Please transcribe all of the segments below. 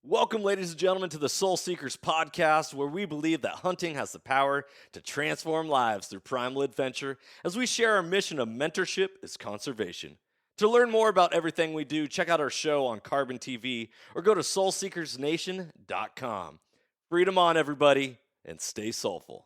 Welcome, ladies and gentlemen, to the Soul Seekers podcast, where we believe that hunting has the power to transform lives through primal adventure as we share our mission of mentorship is conservation. To learn more about everything we do, check out our show on Carbon TV or go to soulseekersnation.com. Freedom on, everybody, and stay soulful.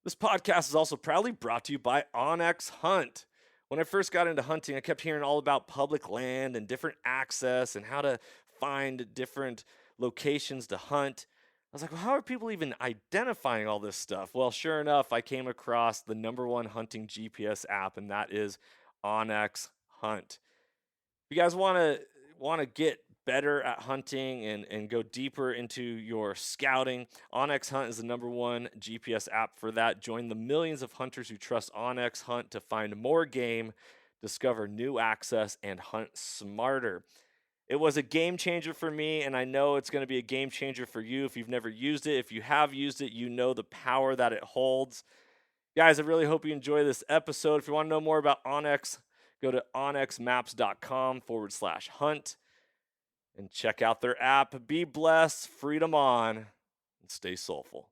This podcast is also proudly brought to you by Onyx Hunt. When I first got into hunting, I kept hearing all about public land and different access and how to find different locations to hunt. I was like, well, how are people even identifying all this stuff? Well, sure enough, I came across the number one hunting GPS app, and that is Onyx Hunt. If you guys want to get better at hunting and go deeper into your scouting, Onyx Hunt is the number one GPS app for that. Join the millions of hunters who trust Onyx Hunt to find more game, discover new access, and hunt smarter. It was a game changer for me, and I know it's going to be a game changer for you if you've never used it. If you have used it, you know the power that it holds. Guys, I really hope you enjoy this episode. If you want to know more about Onyx, go to onyxmaps.com/hunt and check out their app. Be blessed, freedom on, and stay soulful.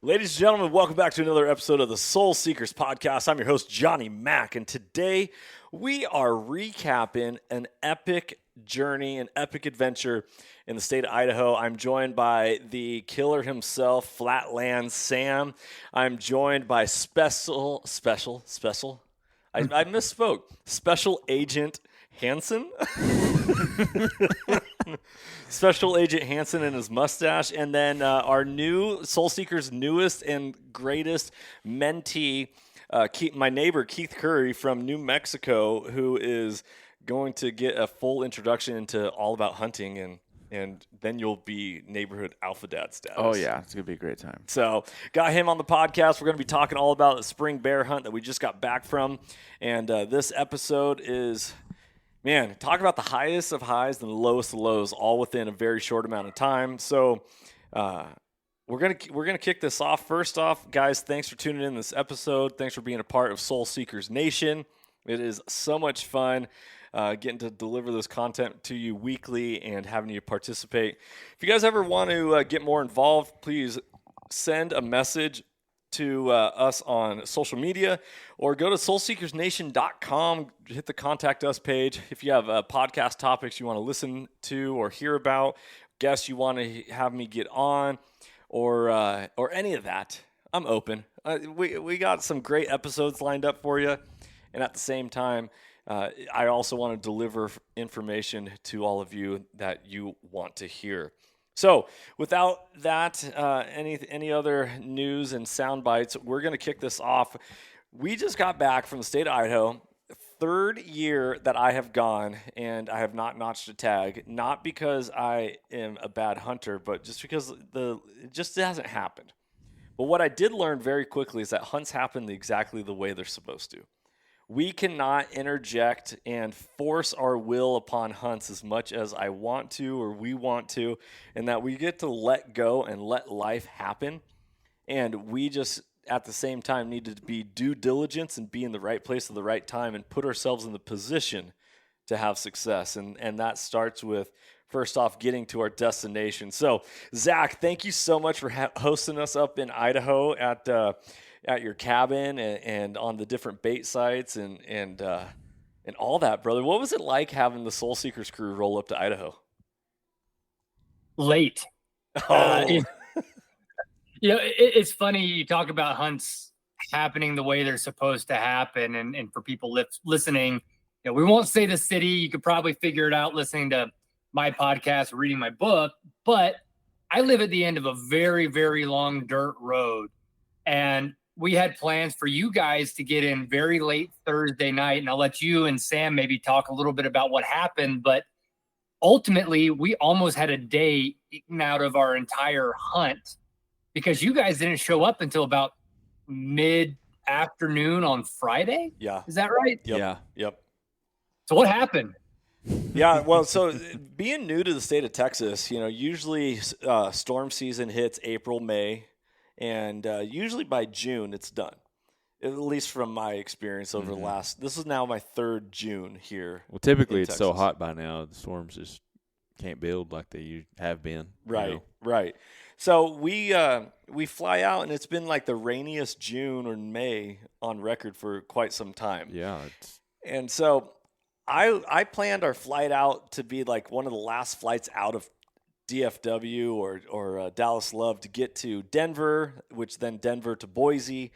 Ladies and gentlemen, welcome back to another episode of the Soul Seekers podcast. I'm your host, Johnny Mack, and today we are recapping an epic journey, an epic adventure in the state of Idaho. I'm joined by the killer himself, Flatland Sam. I'm joined by special, I misspoke, Special Agent Hanson. Special Agent Hanson and his mustache, and then our new Soul Seekers' newest and greatest mentee, my neighbor Keith Curry from New Mexico, who is going to get a full introduction into all about hunting, and then you'll be neighborhood alpha dad status. Oh yeah, it's gonna be a great time. So got him on the podcast. We're going to be talking all about the spring bear hunt that we just got back from, and this episode is, man, talk about the highest of highs and the lowest of lows, all within a very short amount of time. So we're gonna kick this off. First off, guys, thanks for tuning in this episode. Thanks for being a part of Soul Seekers Nation. It is so much fun getting to deliver this content to you weekly and having you participate. If you guys ever want to get more involved, please send a message to us on social media or go to soulseekersnation.com, hit the contact us page. If you have podcast topics you want to listen to or hear about, guests you want to have me get on, or any of that, I'm open. We got some great episodes lined up for you, and at the same time, I also want to deliver information to all of you that you want to hear. So without that, any other news and sound bites, we're going to kick this off. We just got back from the state of Idaho, third year that I have gone, and I have not notched a tag, not because I am a bad hunter, but just because it just hasn't happened. But what I did learn very quickly is that hunts happen exactly the way they're supposed to. We cannot interject and force our will upon hunts as much as I want to or we want to, and that we get to let go and let life happen. And we just, at the same time, need to be due diligence and be in the right place at the right time and put ourselves in the position to have success. And that starts with, first off, getting to our destination. So, Zach, thank you so much for hosting us up in Idaho at your cabin and on the different bait sites and all that, brother. What was it like having the Soul Seekers crew roll up to Idaho? Late. Oh. It's funny you talk about hunts happening the way they're supposed to happen, and for people listening, we won't say the city. You could probably figure it out listening to my podcast, reading my book, but I live at the end of a very, very long dirt road, and we had plans for you guys to get in very late Thursday night, and I'll let you and Sam maybe talk a little bit about what happened, but ultimately we almost had a day eaten out of our entire hunt because you guys didn't show up until about mid-afternoon on Friday. Yeah. Is that right? Yep. Yeah. Yep. So what happened? Yeah, well, so being new to the state of Texas, usually storm season hits April, May, and usually by June it's done. At least from my experience over the last, this is now my third June here. Well, typically in it's so Texas. hot by now, the storms just can't build like they have been. Right, right. So we fly out, and it's been like the rainiest June or May on record for quite some time. Yeah. And so I planned our flight out to be like one of the last flights out of DFW or Dallas Love to get to Denver, which then Denver to Boise.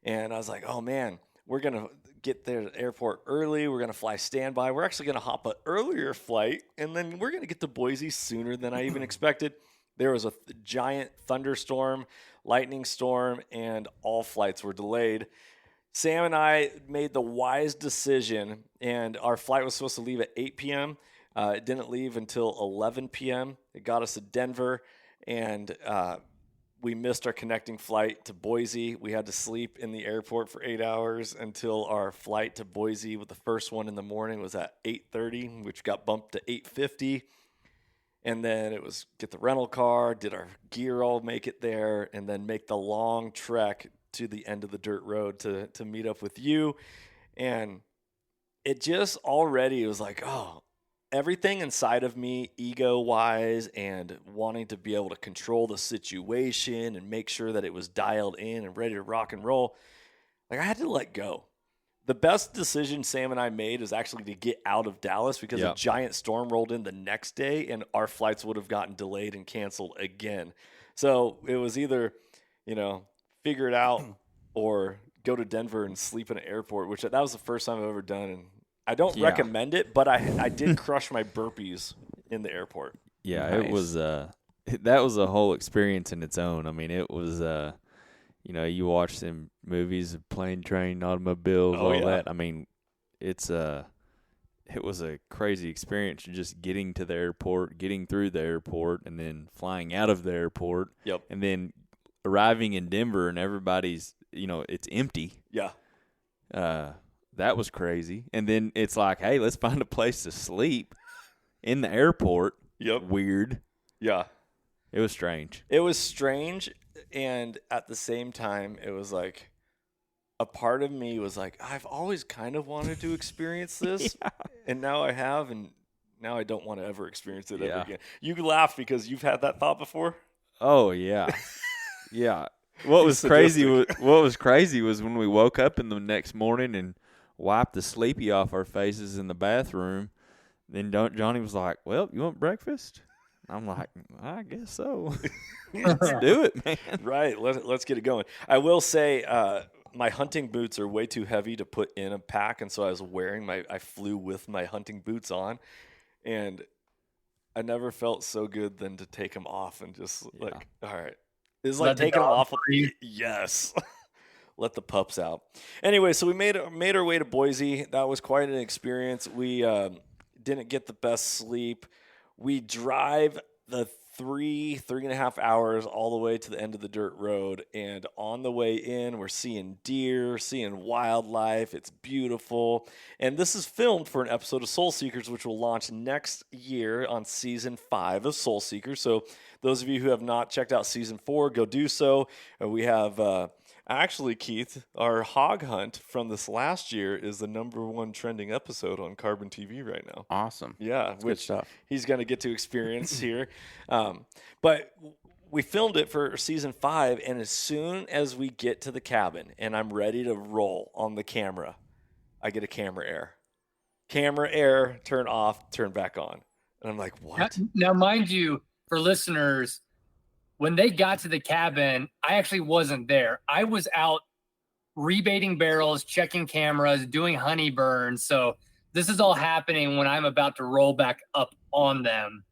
And I was like, oh man, we're going to get there to the airport early. We're going to fly standby. We're actually going to hop an earlier flight, and then we're going to get to Boise sooner than I even expected. There was a giant thunderstorm, lightning storm, and all flights were delayed. Sam and I made the wise decision, and our flight was supposed to leave at 8 p.m. It didn't leave until 11 p.m. It got us to Denver, and we missed our connecting flight to Boise. We had to sleep in the airport for 8 hours until our flight to Boise with the first one in the morning was at 8:30, which got bumped to 8:50. And then it was get the rental car, did our gear all make it there, and then make the long trek to the end of the dirt road to meet up with you. And it just already was like, oh, everything inside of me, ego-wise, and wanting to be able to control the situation and make sure that it was dialed in and ready to rock and roll, like I had to let go. The best decision Sam and I made is actually to get out of Dallas because a giant storm rolled in the next day and our flights would have gotten delayed and canceled again. So it was either, figure it out or go to Denver and sleep in an airport, which that was the first time I've ever done. And I don't recommend it, but I did crush my burpees in the airport. Yeah, Nice. It was that was a whole experience in its own. I mean, it was you watch them movies of plane, train, automobiles, that. I mean, it was a crazy experience just getting to the airport, getting through the airport, and then flying out of the airport. Yep. And then arriving in Denver and everybody's, it's empty. Yeah. That was crazy. And then it's like, hey, let's find a place to sleep in the airport. Yep. Weird. Yeah. It was strange. It was strange, and at the same time, it was like a part of me was like, I've always kind of wanted to experience this, and now I have, and now I don't want to ever experience it ever again. You laugh because you've had that thought before? Oh, yeah. Yeah. What was crazy was when we woke up in the next morning and wiped the sleepy off our faces in the bathroom. Then Johnny was like, well, you want breakfast? I'm like, I guess so. Let's do it, man. Right. Let's get it going. I will say my hunting boots are way too heavy to put in a pack, and so I flew with my hunting boots on, and I never felt so good than to take them off and just all right. It's like taking them off. Yes. Let the pups out. Anyway, so we made our way to Boise. That was quite an experience. We didn't get the best sleep. We drive the 3.5 hours all the way to the end of the dirt road. And on the way in, we're seeing deer, seeing wildlife. It's beautiful. And this is filmed for an episode of Soul Seekers, which will launch next year on season 5 of Soul Seekers. So those of you who have not checked out season 4, go do so. We have... Actually, Keith, our hog hunt from this last year is the #1 trending episode on Carbon TV right now. Awesome. Yeah, That's which good stuff. he's going to get to experience here. But we filmed it for season 5, and as soon as we get to the cabin and I'm ready to roll on the camera, I get a camera error. Camera error, turn off, turn back on. And I'm like, what? Now, mind you, for listeners, when they got to the cabin, I actually wasn't there. I was out rebaiting barrels, checking cameras, doing honey burns. So this is all happening when I'm about to roll back up on them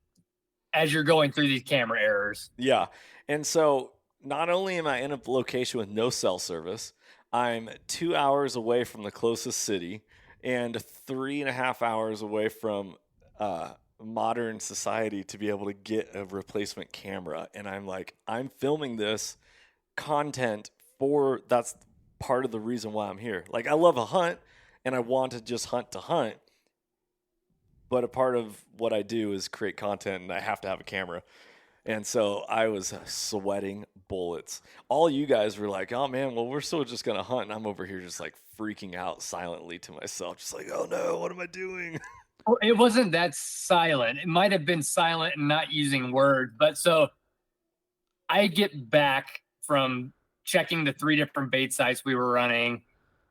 as you're going through these camera errors. Yeah. And so not only am I in a location with no cell service, I'm 2 hours away from the closest city and 3.5 hours away from modern society to be able to get a replacement camera. And I'm like, I'm filming this content that's part of the reason why I'm here. Like, I love a hunt and I want to just hunt to hunt, but a part of what I do is create content and I have to have a camera. And so I was sweating bullets. All you guys were like, oh man, well, we're still just going to hunt. And I'm over here just like freaking out silently to myself, just like, oh no, what am I doing? It wasn't that silent. It might have been silent and not using words. But so I get back from checking the 3 different bait sites we were running,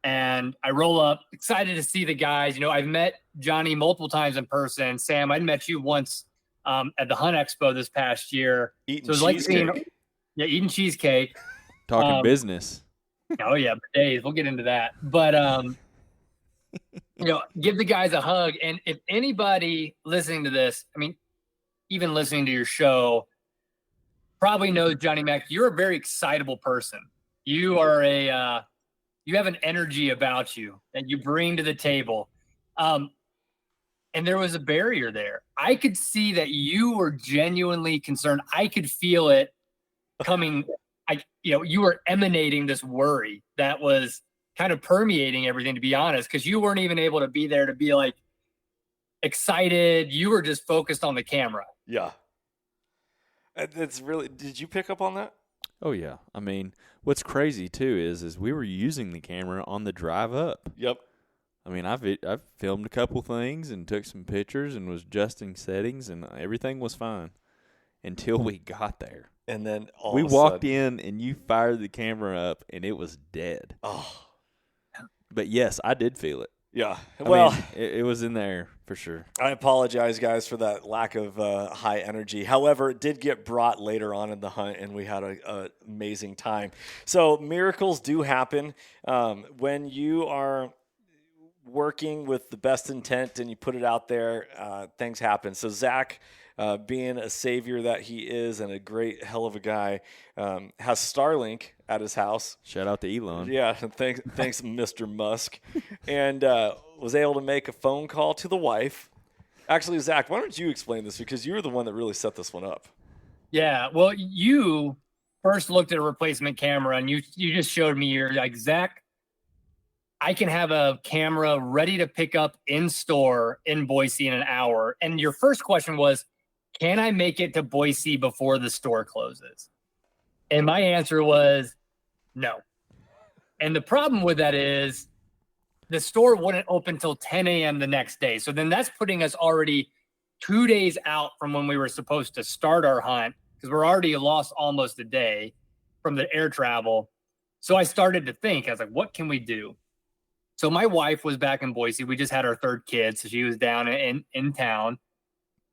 and I roll up, excited to see the guys. I've met Johnny multiple times in person. Sam, I'd met you once at the Hunt Expo this past year. Eating so it was cheesecake. like eating cheesecake. Talking business. Oh yeah, days. We'll get into that. But give the guys a hug. And if anybody listening to this, I mean, even listening to your show, probably knows Johnny Mack. You're a very excitable person. You are you have an energy about you that you bring to the table. And there was a barrier there. I could see that you were genuinely concerned. I could feel it coming. You were emanating this worry that was kind of permeating everything, to be honest, because you weren't even able to be there to be like excited. You were just focused on the camera. Yeah. It's really, did you pick up on that? Oh yeah. I mean, what's crazy too is we were using the camera on the drive up. Yep. I mean, I've filmed a couple things and took some pictures and was adjusting settings, and everything was fine until we got there. And then we walked in and you fired the camera up and it was dead. Oh. But yes, I did feel it. Yeah. I mean, it was in there for sure. I apologize, guys, for that lack of high energy. However, it did get brought later on in the hunt, and we had an amazing time. So miracles do happen when you are working with the best intent and you put it out there. Things happen. So Zach, being a savior that he is and a great hell of a guy, has Starlink at his house. Shout out to Elon. Yeah, thanks, Mr. Musk. And was able to make a phone call to the wife. Actually, Zach, why don't you explain this? Because you were the one that really set this one up. Yeah, well, you first looked at a replacement camera, and you just showed me, you're like, Zach, I can have a camera ready to pick up in store in Boise in an hour. And your first question was, can I make it to Boise before the store closes? And my answer was no. And the problem with that is the store wouldn't open till 10 a.m. the next day. So then that's putting us already 2 days out from when we were supposed to start our hunt, because we're already lost almost a day from the air travel. So I started to think, I was like, what can we do? So my wife was back in Boise. We just had our third kid. So she was down in town.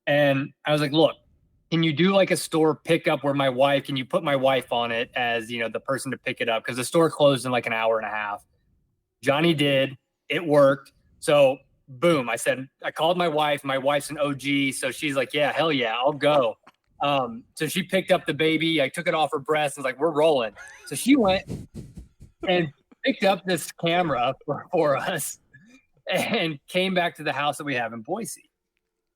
And I was like, look, can you do like a store pickup can you put my wife on it as, the person to pick it up? Because the store closed in like an hour and a half. Johnny did. It worked. So boom, I called my wife. My wife's an OG. So she's like, yeah, hell yeah, I'll go. So she picked up the baby. I took it off her breast and was like, we're rolling. So she went and picked up this camera for us and came back to the house that we have in Boise.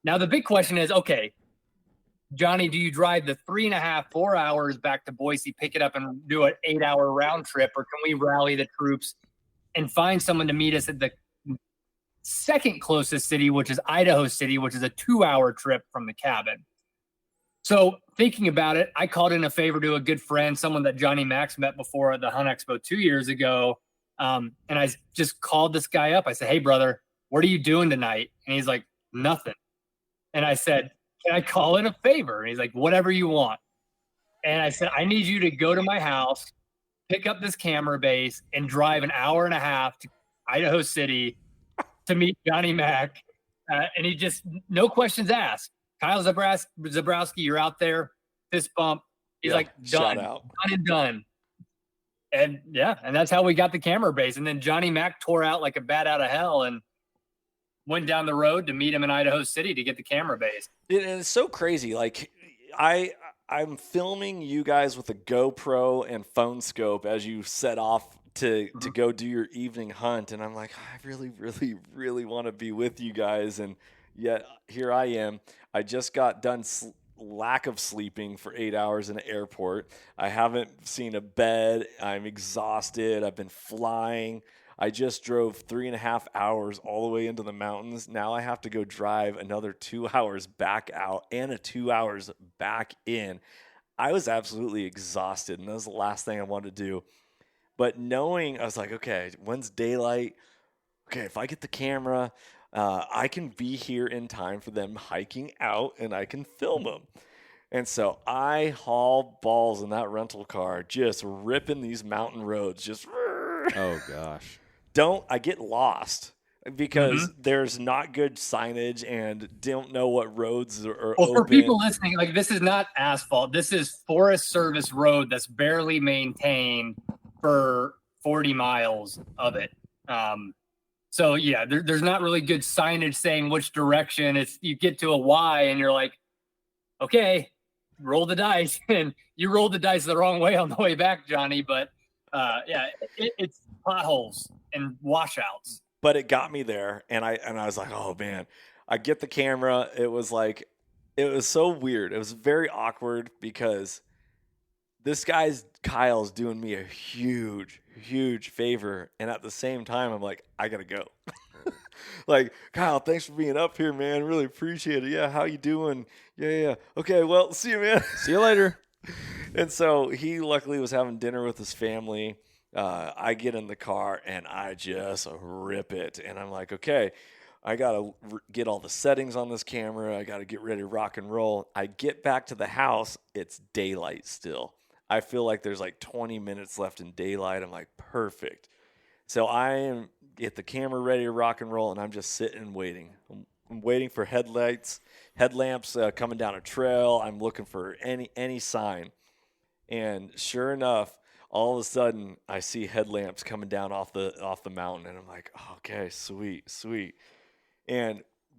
Now, the big question is, okay, Johnny, do you drive the 3.5-4 hours back to Boise, pick it up and do an 8-hour round trip? Or can we rally the troops and find someone to meet us at the second closest city, which is Idaho City, which is a 2-hour trip from the cabin? So thinking about it, I called in a favor to a good friend, someone that Johnny Mack met before at the Hunt Expo 2 years ago. And I just called this guy up. I said, hey, brother, what are you doing tonight? And he's like, nothing. And I said, can I call in a favor? And he's like, whatever you want. And I said, I need you to go to my house, pick up this camera base, and drive an hour and a half to Idaho City to meet Johnny Mack. And he just, no questions asked. Kyle Zabrowski, you're out there, fist bump. He's like, done and done. And and that's how we got the camera base. And then Johnny Mack tore out like a bat out of hell and went down the road to meet him in Idaho City to get the camera base. It's so crazy. Like I'm filming you guys with a GoPro and phone scope as you set off to go do your evening hunt. And I'm like, I really, really, really want to be with you guys. And yet here I am. I just got done lack of sleeping for 8 hours in an airport. I haven't seen a bed. I'm exhausted. I've been flying. I just drove 3.5 hours all the way into the mountains. Now I have to go drive another 2 hours back out and 2 hours back in. I was absolutely exhausted, and that was the last thing I wanted to do. But knowing, I was like, okay, when's daylight? Okay, if I get the camera, I can be here in time for them hiking out, and I can film them. And so I haul balls in that rental car, just ripping these mountain roads, just Oh gosh. I get lost because there's not good signage and don't know what roads are Well, open. for people listening, like, this is not asphalt. This is Forest Service road that's barely maintained for 40 miles of it. So yeah, there's not really good signage saying which direction. It's, you get to a Y and you're like, okay, roll the dice, and you rolled the dice the wrong way on the way back, Johnny. But yeah, it's potholes and washouts. But it got me there, and I was like, oh man. I get the camera. It was so weird. It was very awkward because this guy's Kyle's doing me a huge, huge favor, and at the same time, I'm like, I gotta go. Like, Kyle, thanks for being up here, man. Really appreciate it. Yeah, how you doing? Yeah. Okay, well, see you, man. See you later. And so he luckily was having dinner with his family. I get in the car and I just rip it. And I'm like, okay, I got to get all the settings on this camera. I got to get ready to rock and roll. I get back to the house. It's daylight still. I feel like there's like 20 minutes left in daylight. I'm like, perfect. So I get the camera ready to rock and roll, and I'm just sitting and waiting. I'm waiting for headlamps coming down a trail. I'm looking for any sign. And sure enough, all of a sudden, I see headlamps coming down off the mountain, and I'm like, oh, okay, sweet.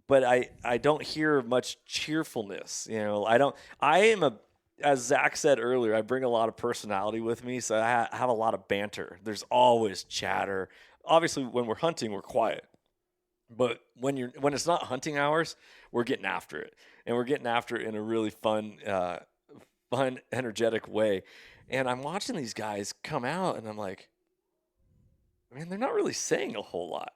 But I don't hear much cheerfulness. As Zach said earlier, I bring a lot of personality with me, so I have a lot of banter. There's always chatter. Obviously, when we're hunting, we're quiet. But when it's not hunting hours, we're getting after it, and we're getting after it in a really fun, energetic way. And I'm watching these guys come out, and I'm like, man, they're not really saying a whole lot.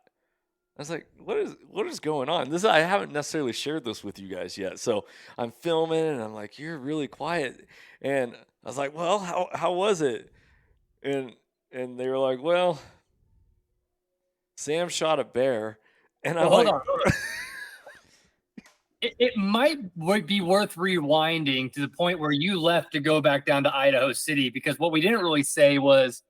I was like, what is going on? I haven't necessarily shared this with you guys yet. So I'm filming, and I'm like, you're really quiet. And I was like, well, how was it? And they were like, well, Sam shot a bear. And I'm hold on. It might be worth rewinding to the point where you left to go back down to Idaho City, because what we didn't really say was,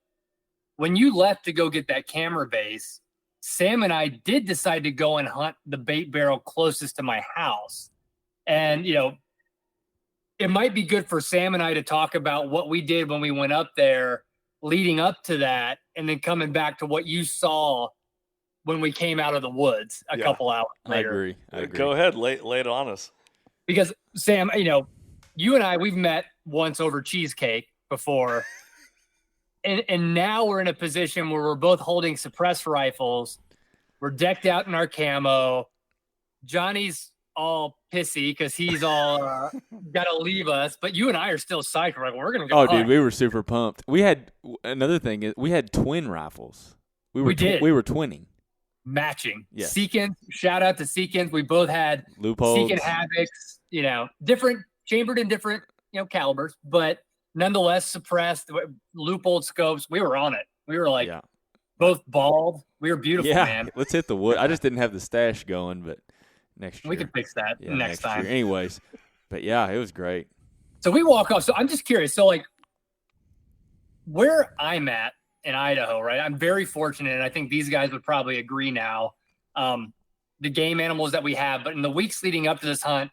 when you left to go get that camera base, Sam and I did decide to go and hunt the bait barrel closest to my house. And, it might be good for Sam and I to talk about what we did when we went up there leading up to that, and then coming back to what you saw when we came out of the woods a couple hours later. I agree. Go ahead, lay it on us. Because Sam, you and I, we've met once over cheesecake before. And now we're in a position where we're both holding suppressed rifles. We're decked out in our camo. Johnny's all pissy because he's all got to leave us. But you and I are still psyched. We're like, we're going to go hunt. Dude, we were super pumped. We had another thing is we had twin rifles. We were twinning. Matching. Yeah. Seekins, shout out to Seekins. We both had loopholes. Seekin Havocs, different, chambered in different, calibers, but nonetheless suppressed, loophole scopes. We were on it. We were like both bald. We were beautiful, man. Let's hit the wood. I just didn't have the stash going, but next year. We can fix that next time. Year. Anyways, but yeah, it was great. So we walk off. So I'm just curious. So like where I'm at in Idaho, right? I'm very fortunate, and I think these guys would probably agree now. The game animals that we have, but in the weeks leading up to this hunt,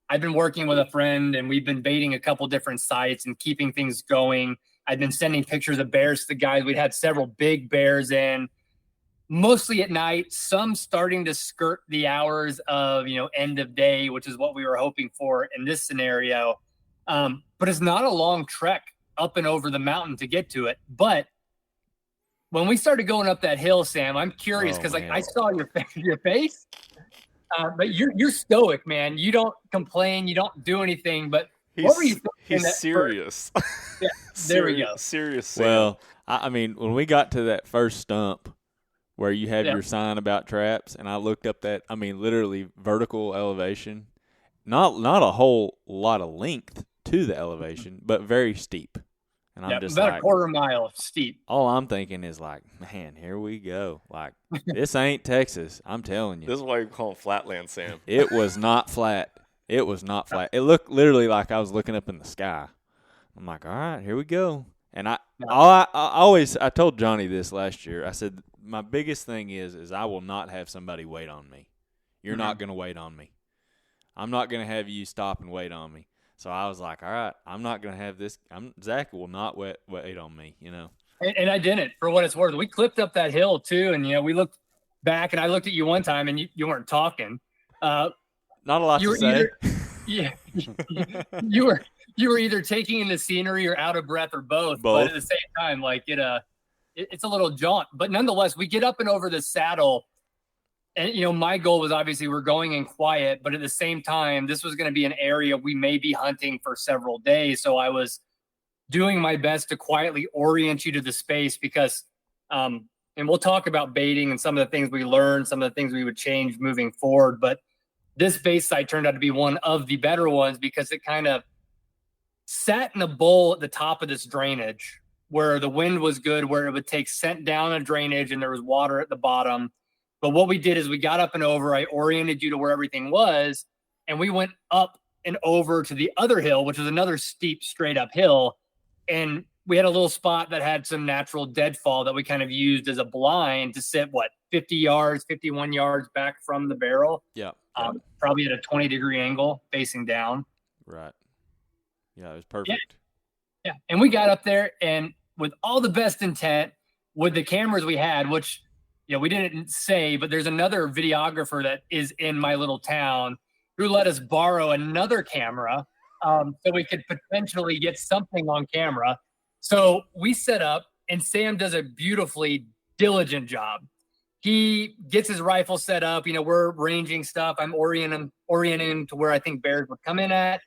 I've been working with a friend, and we've been baiting a couple different sites and keeping things going. I've been sending pictures of bears to the guys. We'd had several big bears in, mostly at night, some starting to skirt the hours of, end of day, which is what we were hoping for in this scenario. But it's not a long trek up and over the mountain to get to it. But when we started going up that hill, Sam, I'm curious because I saw your face, but you're stoic, man. You don't complain, you don't do anything. But what were you thinking? He's serious. Yeah, there we go. Serious. Sam. Well, I mean, when we got to that first stump where you have your sign about traps, and I looked up that, literally vertical elevation, not a whole lot of length to the elevation, but very steep. And I'm just about like, a quarter mile steep. all I'm thinking is like, man, here we go. Like, this ain't Texas. I'm telling you. This is why you call it flatland, Sam. It was not flat. It was not flat. It looked literally like I was looking up in the sky. I'm like, all right, here we go. And I told Johnny this last year. I said, my biggest thing is I will not have somebody wait on me. You're not going to wait on me. I'm not going to have you stop and wait on me. So I was like, all right, I'm not going to have this. Zach will not wait on me, you know. And I didn't, for what it's worth. We clipped up that hill too, and we looked back, and I looked at you one time, and you weren't talking. Not a lot to say. You were either taking in the scenery or out of breath or both. But at the same time, like it's a little jaunt. But nonetheless, we get up and over the saddle. And, my goal was obviously we're going in quiet, but at the same time, this was going to be an area we may be hunting for several days. So I was doing my best to quietly orient you to the space because, and we'll talk about baiting and some of the things we learned, some of the things we would change moving forward. But this base site turned out to be one of the better ones because it kind of sat in a bowl at the top of this drainage where the wind was good, where it would take scent down a drainage and there was water at the bottom. But what we did is we got up and over. I oriented you to where everything was, and we went up and over to the other hill, which was another steep, straight up hill. And we had a little spot that had some natural deadfall that we kind of used as a blind to sit, 50 yards, 51 yards back from the barrel. Yeah. Probably at a 20-degree angle facing down. Right. Yeah, it was perfect. Yeah. And we got up there, and with all the best intent, with the cameras we had, which – we didn't say, but there's another videographer that is in my little town who let us borrow another camera so we could potentially get something on camera. So we set up, and Sam does a beautifully diligent job. He gets his rifle set up. We're ranging stuff. I'm orienting him to where I think bears would come in at.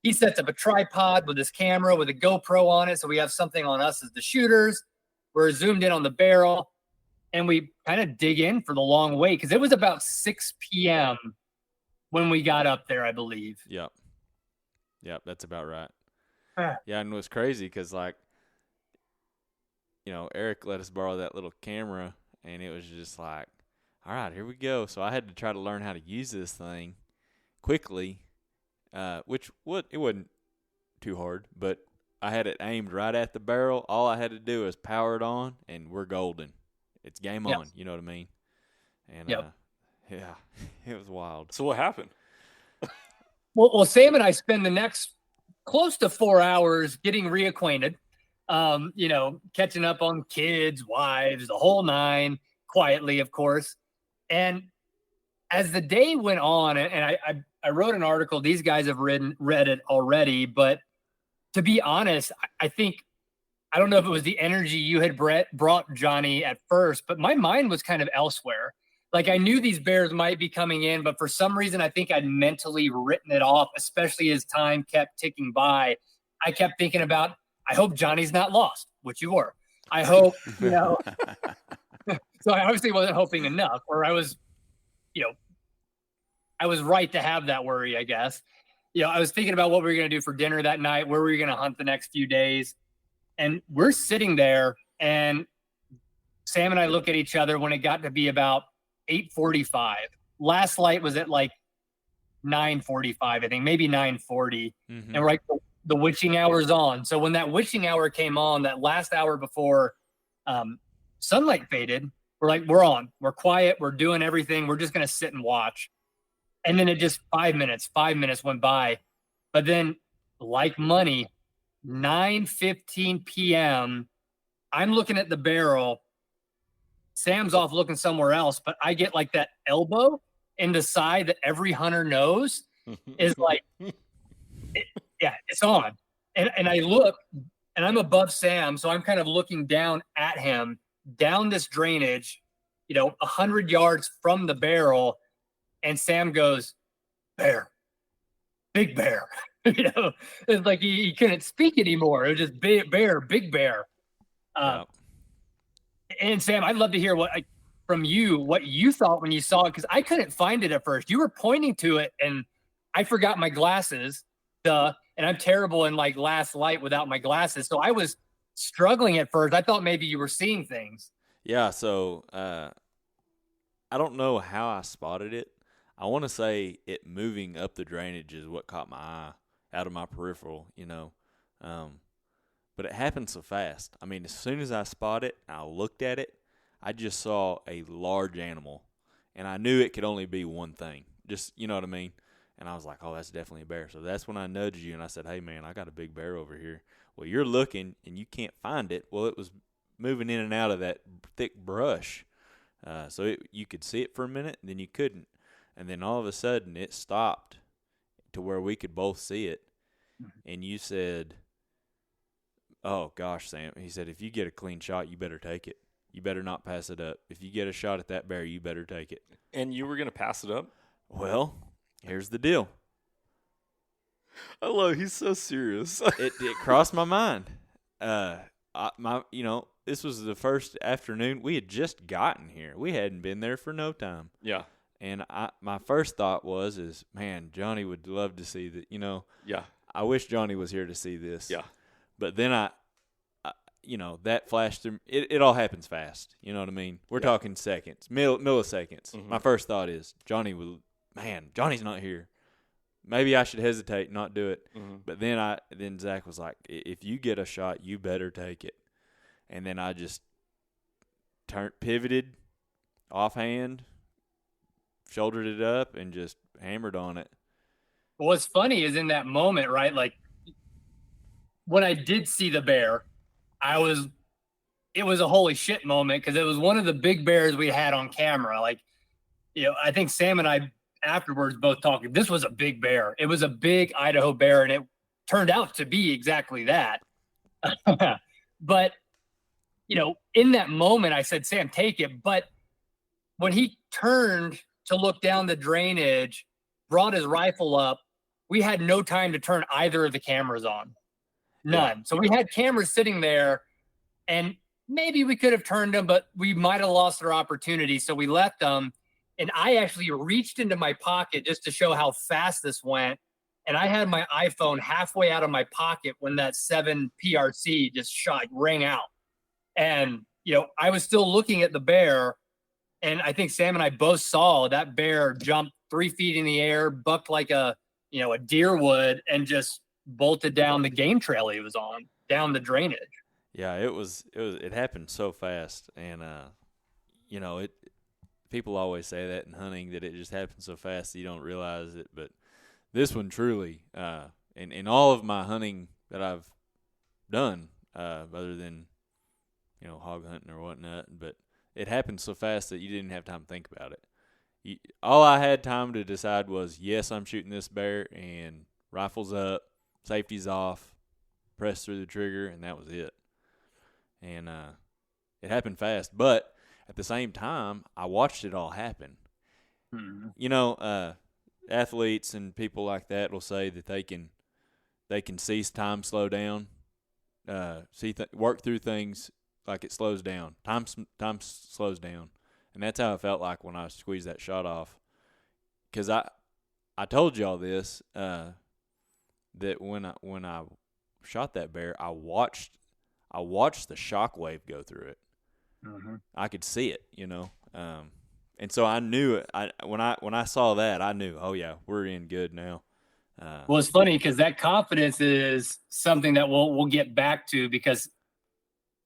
He sets up a tripod with his camera with a GoPro on it, so we have something on us as the shooters. We're zoomed in on the barrel. And we kind of dig in for the long wait because it was about 6 p.m. when we got up there, I believe. Yep, that's about right. Yeah, and it was crazy because, Eric let us borrow that little camera, and it was just like, all right, here we go. So I had to try to learn how to use this thing quickly, it wasn't too hard, but I had it aimed right at the barrel. All I had to do was power it on, and we're golden. It's game on, you know what I mean? And yeah, it was wild. So what happened? Well, Sam and I spend the next close to 4 hours getting reacquainted, catching up on kids, wives, the whole nine, quietly, of course. And as the day went on, and I wrote an article, these guys have read it already, but to be honest, I think, I don't know if it was the energy you had brought Johnny at first, but my mind was kind of elsewhere. Like I knew these bears might be coming in, but for some reason, I think I'd mentally written it off, especially as time kept ticking by. I kept thinking about, I hope Johnny's not lost, which you were. I hope, So I obviously wasn't hoping enough, or I was right to have that worry, I guess. I was thinking about what we were going to do for dinner that night, where we were going to hunt the next few days. And we're sitting there, and Sam and I look at each other when it got to be about 8:45. Last light was at 9:45, I think, maybe 9:40. Mm-hmm. And we're like, the witching hour's on. So when that witching hour came on, that last hour before sunlight faded, we're like, we're on. We're quiet. We're doing everything. We're just going to sit and watch. And then it just 5 minutes went by. But then, like money, 9:15 p.m., I'm looking at the barrel. Sam's off looking somewhere else, but I get that elbow in the side that every hunter knows is it's on. And I look, and I'm above Sam, so I'm kind of looking down at him, down this drainage, 100 yards from the barrel, and Sam goes, bear, big bear. It's like he couldn't speak anymore. It was just bear, big bear. And Sam, I'd love to hear from you what you thought when you saw it, because I couldn't find it at first. You were pointing to it, and I forgot my glasses. And I'm terrible in last light without my glasses. So I was struggling at first. I thought maybe you were seeing things. Yeah, so I don't know how I spotted it. I want to say it moving up the drainage is what caught my eye out of my peripheral, but it happened so fast. I mean, as soon as I spotted it, I looked at it, I just saw a large animal, and I knew it could only be one thing. Just, you know what I mean? And I was like, oh, that's definitely a bear. So that's when I nudged you, and I said, hey, man, I got a big bear over here. Well, you're looking, and you can't find it. Well, it was moving in and out of that thick brush. So you could see it for a minute, and then you couldn't. And then all of a sudden, it stopped to where we could both see it. And you said, oh, gosh, Sam. He said, if you get a clean shot, you better take it. You better not pass it up. If you get a shot at that bear, you better take it. And you were going to pass it up? Well, here's the deal. I love he's so serious. it crossed my mind. This was the first afternoon. We had just gotten here. We hadn't been there for no time. Yeah. And my first thought was, man, Johnny would love to see that, Yeah. I wish Johnny was here to see this. Yeah. But then that flashed through. It all happens fast. You know what I mean? We're talking seconds, milliseconds. Mm-hmm. My first thought is, Johnny's not here. Maybe I should hesitate, not do it. Mm-hmm. But then Zach was like, if you get a shot, you better take it. And then I just pivoted, offhand, shouldered it up, and just hammered on it. What's funny is in that moment, right? Like when I did see the bear, it was a holy shit moment because it was one of the big bears we had on camera. Like, I think Sam and I afterwards both talking, this was a big bear. It was a big Idaho bear, and it turned out to be exactly that. But, in that moment, I said, Sam, take it. But when he turned to look down the drainage, brought his rifle up, we had no time to turn either of the cameras on. None. Yeah. So we had cameras sitting there, and maybe we could have turned them, but we might have lost our opportunity. So we left them. And I actually reached into my pocket just to show how fast this went. And I had my iPhone halfway out of my pocket when that 7 PRC just rang out. And, I was still looking at the bear. And I think Sam and I both saw that bear jump 3 feet in the air, bucked like a deer would, and just bolted down the game trail he was on, down the drainage. Yeah, it happened so fast. And, people always say that in hunting, that it just happens so fast that you don't realize it. But this one truly, in all of my hunting that I've done, other than, hog hunting or whatnot, but it happened so fast that you didn't have time to think about it. All I had time to decide was, yes, I'm shooting this bear, and rifle's up, safety's off, press through the trigger, and that was it. And it happened fast, but at the same time, I watched it all happen. Mm-hmm. Athletes and people like that will say that they can see time slow down, work through things like it slows down. Time slows down, and that's how it felt like when I squeezed that shot off. Because I told y'all this, that when I shot that bear, I watched the shockwave go through it. Mm-hmm. I could see it, and so I knew it. When I saw that, I knew, oh yeah, we're in good now. Well, it's funny because that confidence is something that we'll get back to, because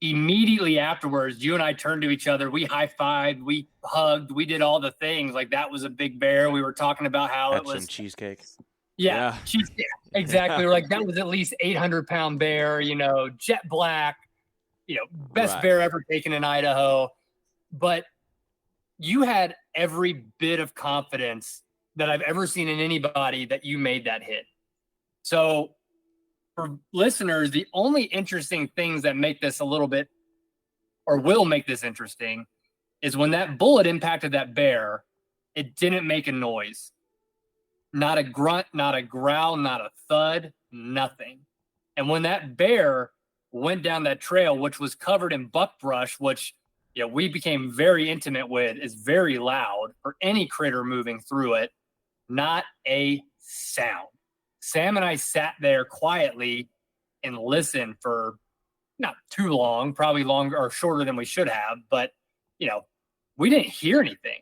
immediately afterwards, you and I turned to each other, we high-fived, we hugged, we did all the things. Like, that was a big bear. We were talking about how it was some cheesecake. Yeah, cheesecake. Exactly. We're like, that was at least 800-pound bear, jet black. Best bear ever taken in Idaho. But you had every bit of confidence that I've ever seen in anybody that you made that hit. So for listeners, the only interesting things that make this a little bit, or will make this interesting, is when that bullet impacted that bear, it didn't make a noise. Not a grunt, not a growl, not a thud, nothing. And when that bear went down that trail, which was covered in buckbrush, which we became very intimate with, is very loud for any critter moving through it, not a sound. Sam and I sat there quietly and listened for not too long, probably longer or shorter than we should have, but we didn't hear anything.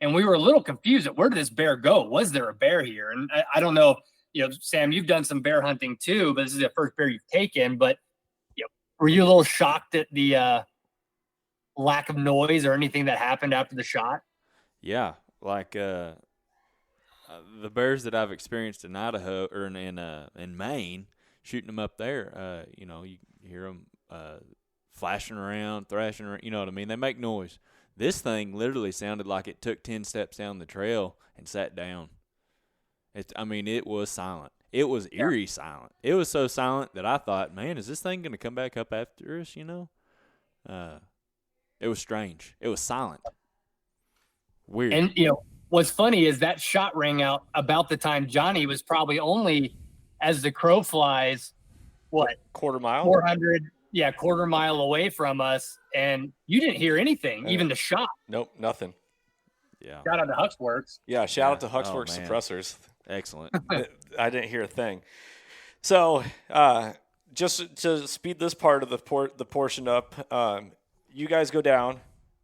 And we were a little confused at where did this bear go? Was there a bear here? And I don't know, Sam, you've done some bear hunting too, but this is the first bear you've taken. But were you a little shocked at the lack of noise or anything that happened after the shot? Yeah, like the bears that I've experienced in Idaho or in Maine, shooting them up there, you hear them flashing around, thrashing around. You know what I mean? They make noise. This thing literally sounded like it took 10 steps down the trail and sat down. It was silent. It was eerie silent. It was so silent that I thought, man, is this thing going to come back up after us, It was strange. It was silent. Weird. And, what's funny is that shot rang out about the time Johnny was probably only, as the crow flies, quarter mile? 400, quarter mile away from us. And you didn't hear anything, even the shot. Nope, nothing. Yeah. Shout out to Huxworks. Yeah, shout out to Huxworks Suppressors. Excellent. I didn't hear a thing. So, just to speed this part of the portion up, you guys go down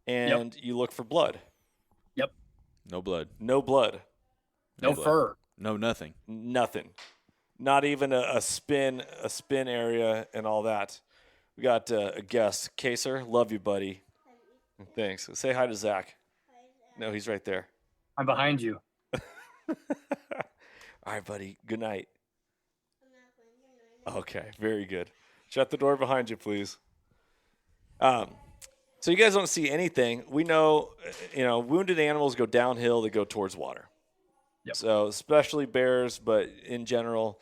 and you look for blood. Yep. No blood. No blood. No fur. No nothing. Nothing. Not even a spin area and all that. We got a guest. Kaser, love you, buddy. Thanks. Say hi to Zach. No, he's right there. I'm behind you. All right, buddy. Good night. Okay, very good. Shut the door behind you, please. So you guys don't see anything. We know, wounded animals go downhill. They go towards water. Yep. So especially bears, but in general,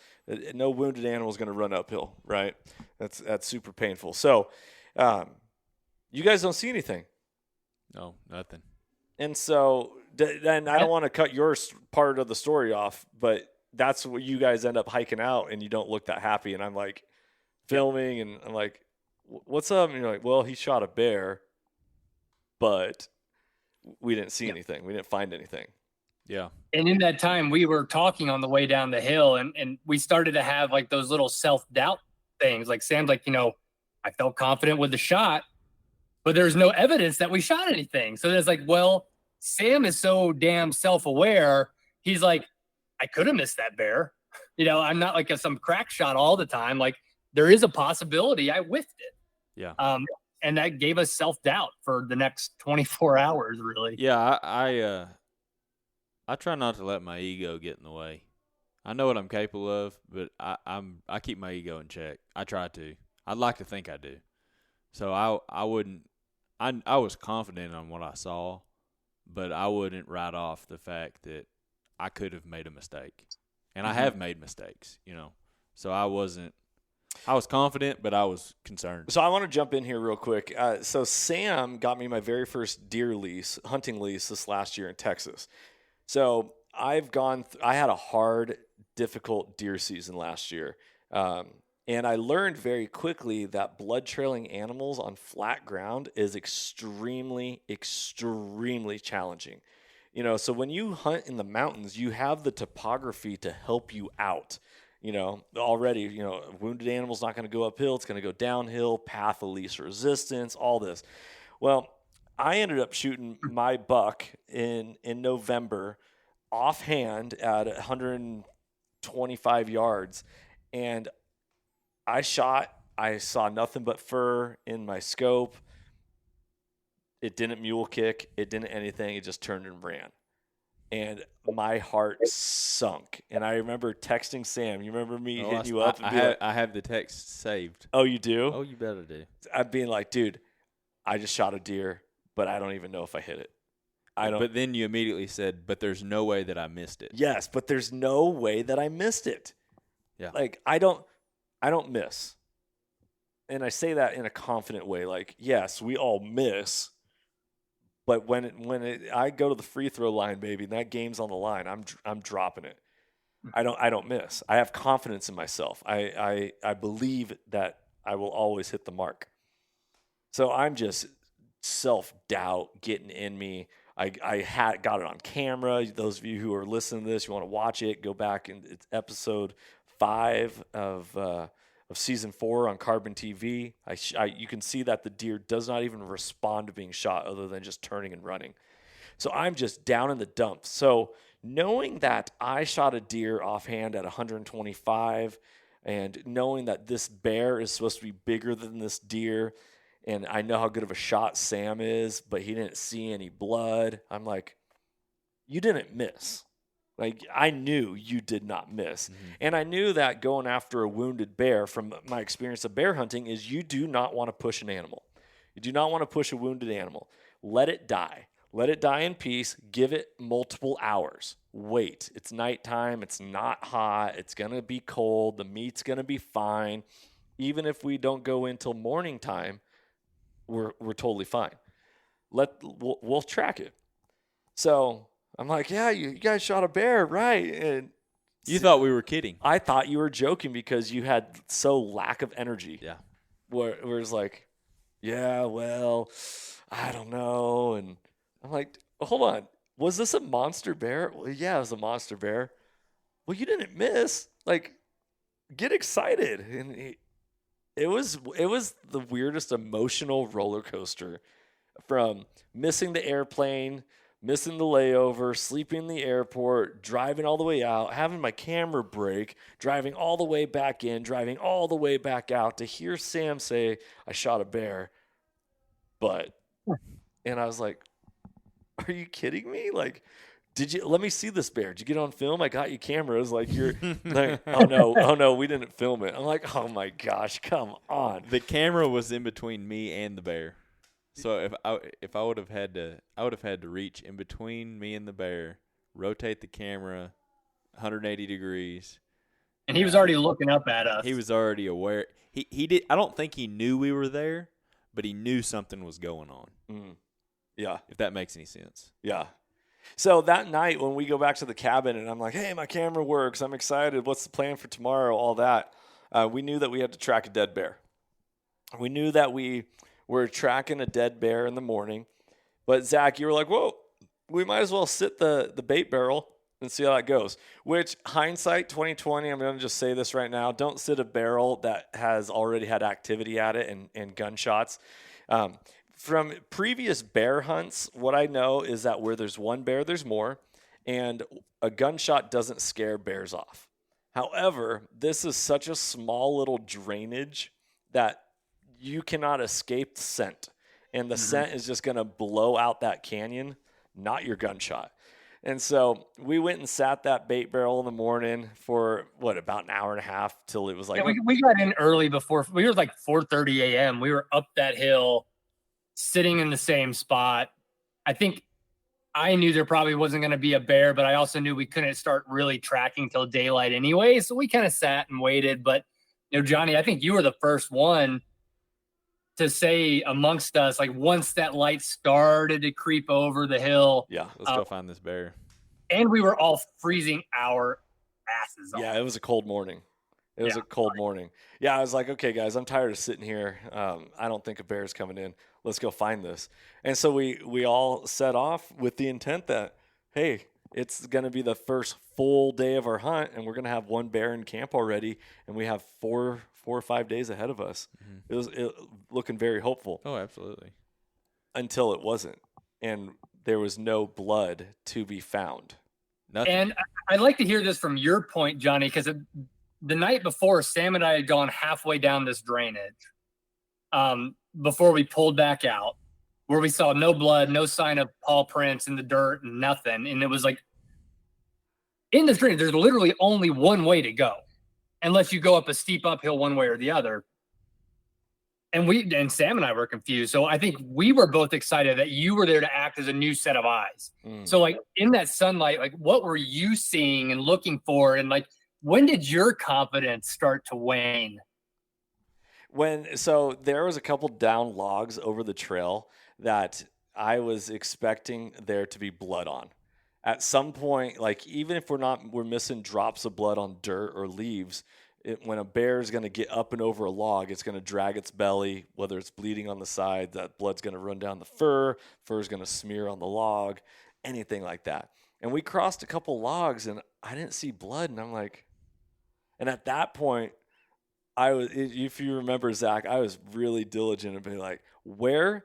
no wounded animal is going to run uphill, right? That's super painful. So you guys don't see anything. No, nothing. And so, and I don't want to cut your part of the story off, but that's what you guys end up hiking out, and you don't look that happy. And I'm like filming, and I'm like, "What's up?" And you're like, "Well, he shot a bear, but we didn't see anything. We didn't find anything." Yeah. And in that time, we were talking on the way down the hill, and we started to have like those little self-doubt things. Like Sam's like, I felt confident with the shot, but there's no evidence that we shot anything. So there's like, well, Sam is so damn self-aware. He's like, I could have missed that bear. I'm not like some crack shot all the time. Like there is a possibility I whiffed it. Yeah. And that gave us self-doubt for the next 24 hours, really. Yeah. I try not to let my ego get in the way. I know what I'm capable of, but I keep my ego in check. I try to. I'd like to think I do. So I wouldn't. I was confident on what I saw, but I wouldn't write off the fact that I could have made a mistake, and I have made mistakes. So I was confident, but I was concerned. So I want to jump in here real quick. So Sam got me my very first hunting lease this last year in Texas. So I had a hard, difficult deer season last year. And I learned very quickly that blood trailing animals on flat ground is extremely, extremely challenging. So when you hunt in the mountains, you have the topography to help you out. Already, a wounded animal's not going to go uphill. It's going to go downhill, path of least resistance, all this. Well, I ended up shooting my buck in November offhand at 125 yards. And I saw nothing but fur in my scope. It didn't mule kick. It didn't anything. It just turned and ran. And my heart sunk. And I remember texting Sam. You remember me hitting you up? I have the text saved. Oh, you do? Oh, you better do. I'd be like, dude, I just shot a deer, but I don't even know if I hit it. But then you immediately said, but there's no way that I missed it. Yes, but there's no way that I missed it. Yeah. Like, I don't miss. And I say that in a confident way. Like, yes, we all miss. But when I go to the free throw line, baby, and that game's on the line, I'm dropping it. I don't miss. I have confidence in myself. I believe that I will always hit the mark. So I'm just self-doubt getting in me. I got it on camera. Those of you who are listening to this, you want to watch it, go back and it's episode 5 of of season 4 on Carbon TV. You can see that the deer does not even respond to being shot other than just turning and running. So I'm just down in the dumps. So knowing that I shot a deer offhand at 125 and knowing that this bear is supposed to be bigger than this deer, and I know how good of a shot Sam is, but he didn't see any blood, I'm like, you didn't miss. Like, I knew you did not miss. Mm-hmm. And I knew that going after a wounded bear, from my experience of bear hunting, is you do not want to push an animal. You do not want to push a wounded animal. Let it die. Let it die in peace. Give it multiple hours. Wait. It's nighttime. It's not hot. It's going to be cold. The meat's going to be fine. Even if we don't go in till morning time, we're totally fine. We'll track it. So I'm like, yeah, you guys shot a bear, right? And you thought we were kidding. I thought you were joking because you had so lack of energy. Yeah. Where it's like, yeah, well, I don't know. And I'm like, hold on. Was this a monster bear? Well, yeah, it was a monster bear. Well, you didn't miss. Like, get excited. And it was the weirdest emotional roller coaster, from missing the airplane, missing the layover, sleeping in the airport, driving all the way out, having my camera break, driving all the way back in, driving all the way back out to hear Sam say, I shot a bear. And I was like, are you kidding me? Like, let me see this bear. Did you get on film? I got you cameras. Like, you're like, oh no, we didn't film it. I'm like, oh my gosh, come on. The camera was in between me and the bear. So if I would have had to reach in between me and the bear, rotate the camera 180 degrees. And he was already looking up at us. He was already aware. He did. I don't think he knew we were there, but he knew something was going on. Mm. Yeah. If that makes any sense. Yeah. So that night when we go back to the cabin and I'm like, hey, my camera works. I'm excited. What's the plan for tomorrow? All that. We knew that we had to track a dead bear. We knew that we were tracking a dead bear in the morning. But Zach, you were like, whoa, we might as well sit the bait barrel and see how that goes. Which, hindsight 2020, I'm going to just say this right now. Don't sit a barrel that has already had activity at it and gunshots. From previous bear hunts, what I know is that where there's one bear, there's more, and a gunshot doesn't scare bears off. However, this is such a small little drainage that you cannot escape the scent, and the scent is just going to blow out that canyon, not your gunshot. And so we went and sat that bait barrel in the morning for, about an hour and a half till it was like... Yeah, we got in early before. We were like 4:30 a.m. We were up that hill, sitting in the same spot. I think I knew there probably wasn't going to be a bear, but I also knew we couldn't start really tracking till daylight anyway. So we kind of sat and waited. But, Johnny, I think you were the first one to say amongst us, like, once that light started to creep over the hill. Yeah, let's go find this bear. And we were all freezing our asses off. Yeah, it was a cold morning. It was a cold morning. Yeah, I was like, okay, guys, I'm tired of sitting here. I don't think a bear's coming in. Let's go find this. And so we all set off with the intent that, hey, it's going to be the first full day of our hunt, and we're going to have one bear in camp already, and we have 4 or 5 days ahead of us. Mm-hmm. It was looking very hopeful. Oh, absolutely. Until it wasn't, and there was no blood to be found. Nothing. And I'd like to hear this from your point, Johnny, because the night before, Sam and I had gone halfway down this drainage before we pulled back out, where we saw no blood, no sign of paw prints in the dirt, and nothing. And it was like, in this drainage, there's literally only one way to go, unless you go up a steep uphill one way or the other. And Sam and I were confused. So I think we were both excited that you were there to act as a new set of eyes. So, like, in that sunlight, like, what were you seeing and looking for? And, like, when did your confidence start to wane? So there was a couple down logs over the trail that I was expecting there to be blood on. At some point, like, even if we're missing drops of blood on dirt or leaves, when a bear is going to get up and over a log, it's going to drag its belly, whether it's bleeding on the side, that blood's going to run down the fur is going to smear on the log, anything like that. And we crossed a couple logs, and I didn't see blood, and I'm like, and at that point, if you remember, Zach, I was really diligent and being like, where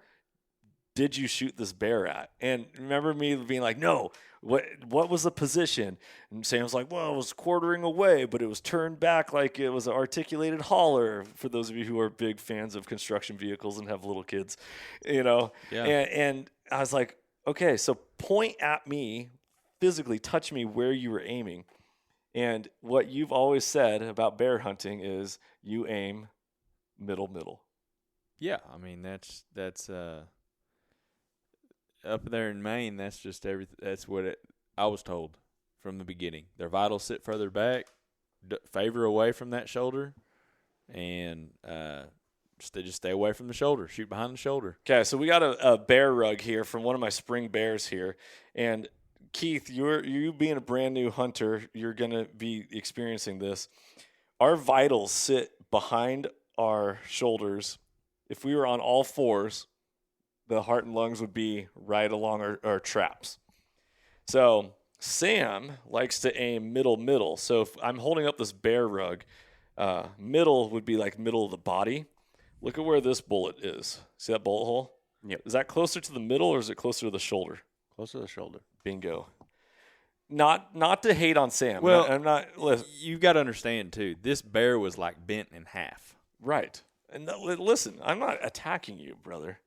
did you shoot this bear at? And remember me being like, no, what was the position? And Sam's like, well, it was quartering away, but it was turned back like it was an articulated hauler, for those of you who are big fans of construction vehicles and have little kids, Yeah. And I was like, okay, so point at me, physically touch me where you were aiming. And what you've always said about bear hunting is you aim middle. Yeah, I mean that's up there in Maine. That's just everything. That's what I was told from the beginning. Their vitals sit further back, favor away from that shoulder, and just stay away from the shoulder. Shoot behind the shoulder. Okay, so we got a bear rug here from one of my spring bears here, and Keith, you being a brand new hunter, you're going to be experiencing this. Our vitals sit behind our shoulders. If we were on all fours, the heart and lungs would be right along our traps. So Sam likes to aim middle. So if I'm holding up this bear rug, middle would be like middle of the body. Look at where this bullet is. See that bullet hole? Yep. Is that closer to the middle or is it closer to the shoulder? Close to the shoulder. Bingo. Not to hate on Sam. Well, I'm not. Listen. You got to understand too. This bear was like bent in half. Right. And listen, I'm not attacking you, brother.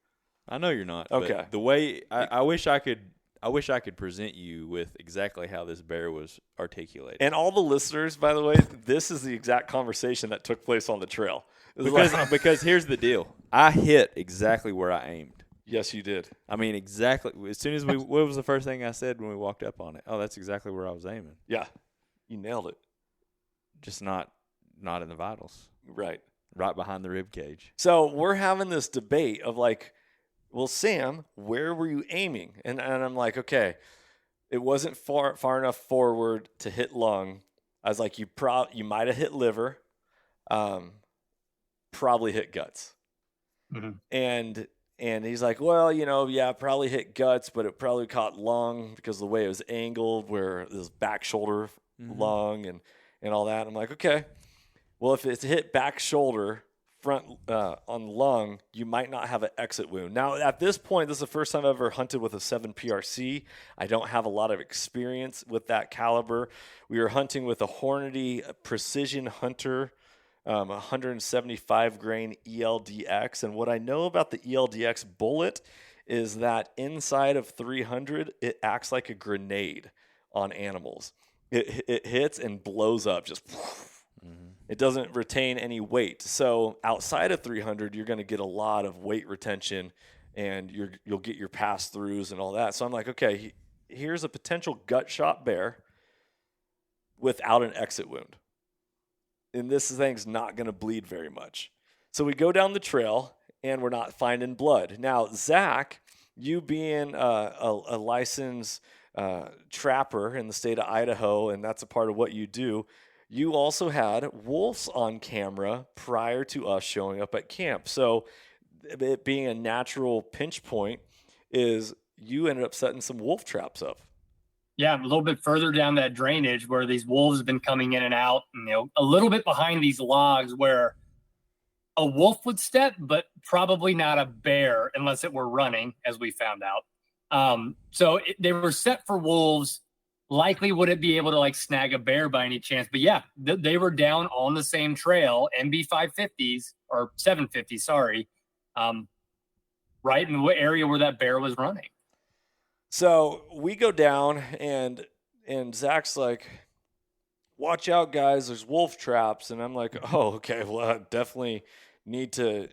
I know you're not. Okay. But the way I wish I could present you with exactly how this bear was articulated. And all the listeners, by the way, this is the exact conversation that took place on the trail. Because here's the deal. I hit exactly where I aimed. Yes, you did. I mean, exactly. As soon as what was the first thing I said when we walked up on it? Oh, that's exactly where I was aiming. Yeah. You nailed it. Just not in the vitals. Right. Right behind the rib cage. So we're having this debate of like, well, Sam, where were you aiming? And I'm like, okay, it wasn't far enough forward to hit lung. I was like, you might have hit liver, probably hit guts. Mm-hmm. And he's like, well, yeah, probably hit guts, but it probably caught lung because of the way it was angled, where it was back shoulder, lung, and all that. I'm like, okay, well, if it's hit back shoulder, front on lung, you might not have an exit wound. Now, at this point, this is the first time I've ever hunted with a 7 PRC. I don't have a lot of experience with that caliber. We were hunting with a Hornady Precision Hunter 175 grain ELDX. And what I know about the ELDX bullet is that inside of 300, it acts like a grenade on animals. It hits and blows up, just It doesn't retain any weight. So outside of 300, you're going to get a lot of weight retention, and you'll get your pass-throughs and all that. So I'm like, okay, here's a potential gut shot bear without an exit wound. And this thing's not going to bleed very much. So we go down the trail, and we're not finding blood. Now, Zach, you being a licensed trapper in the state of Idaho, and that's a part of what you do, you also had wolves on camera prior to us showing up at camp. So it being a natural pinch point is you ended up setting some wolf traps up. Yeah, a little bit further down that drainage where these wolves have been coming in and out, and, a little bit behind these logs where a wolf would step, but probably not a bear unless it were running, as we found out. So they were set for wolves. Likely wouldn't be able to snag a bear by any chance. But yeah, they were down on the same trail, MB 550s or 750s, sorry, right in the area where that bear was running. So we go down, and Zach's like, watch out, guys, there's wolf traps. And I'm like, oh, okay, well, I definitely need to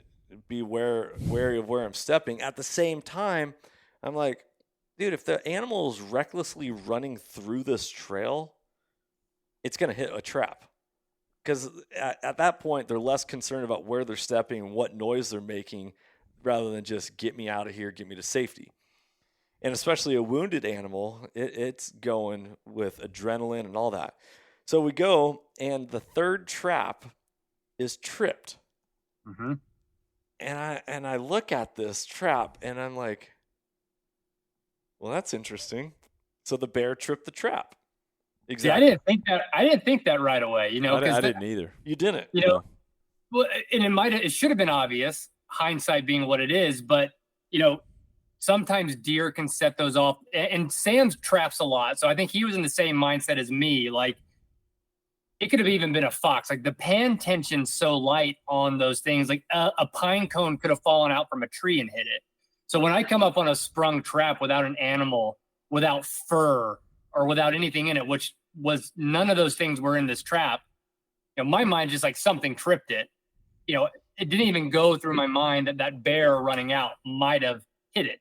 be wary of where I'm stepping. At the same time, I'm like, dude, if the animal is recklessly running through this trail, it's going to hit a trap. Because at that point, they're less concerned about where they're stepping and what noise they're making rather than just get me out of here, get me to safety. And especially a wounded animal, it's going with adrenaline and all that. So we go, and the third trap is tripped. Mm-hmm. And I look at this trap, and I'm like, well, that's interesting. So the bear tripped the trap. Exactly. Yeah, I didn't think that right away. I didn't either. You didn't. Well, and it should have been obvious, hindsight being what it is, but sometimes deer can set those off, and Sam's traps a lot. So I think he was in the same mindset as me. Like, it could have even been a fox. Like, the pan tension's so light on those things, like a pine cone could have fallen out from a tree and hit it. So when I come up on a sprung trap without an animal, without fur, or without anything in it, which was none of those things were in this trap, my mind just like something tripped it. It didn't even go through my mind that bear running out might have hit it.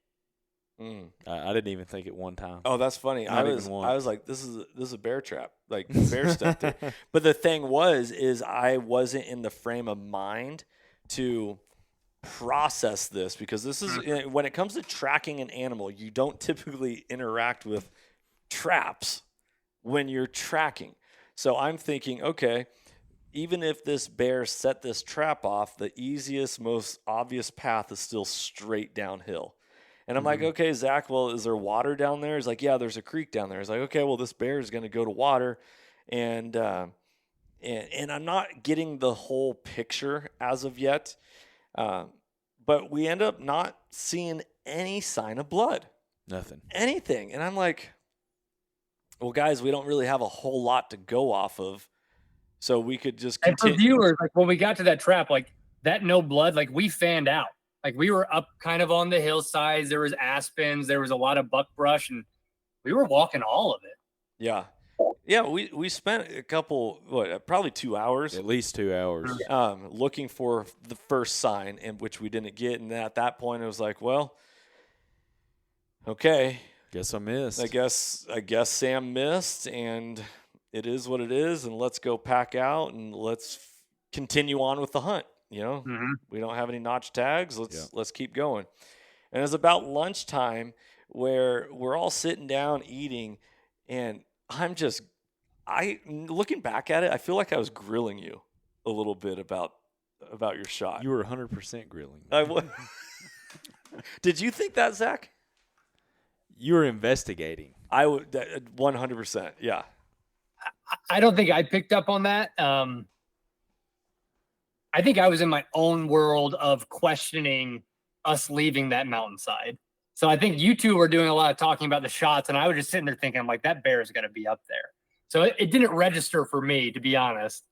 I didn't even think it one time. Oh, that's funny. I was like, this is a bear trap. Like, bear stepped it. But the thing is I wasn't in the frame of mind to process this, because this is when it comes to tracking an animal, you don't typically interact with traps when you're tracking. So I'm thinking, okay, even if this bear set this trap off, the easiest, most obvious path is still straight downhill. And I'm like, okay, Zach, well, is there water down there? He's like, yeah, there's a creek down there. He's like, okay, well, this bear is going to go to water. And I'm not getting the whole picture as of yet. But we end up not seeing any sign of blood. Nothing. Anything. And I'm like, well, guys, we don't really have a whole lot to go off of. So we could just continue. And for viewers, like, when we got to that trap, like, that no blood, like, we fanned out. Like, we were up kind of on the hillsides. There was aspens. There was a lot of buckbrush, and we were walking all of it. Yeah. Yeah, we spent probably 2 hours. At least 2 hours. Looking for the first sign, and which we didn't get. And at that point, it was like, well, okay. Guess I missed. I guess Sam missed, and it is what it is, and let's go pack out, and let's continue on with the hunt. We don't have any notch tags. Let's keep going. And it's about lunchtime where we're all sitting down eating, and looking back at it, I feel like I was grilling you a little bit about your shot. You were 100% grilling. Did you think that, Zach? You were investigating. I would 100%. Yeah. I don't think I picked up on that. I think I was in my own world of questioning us leaving that mountainside. So I think you two were doing a lot of talking about the shots, and I was just sitting there thinking, I'm like, that bear is going to be up there. So it didn't register for me, to be honest.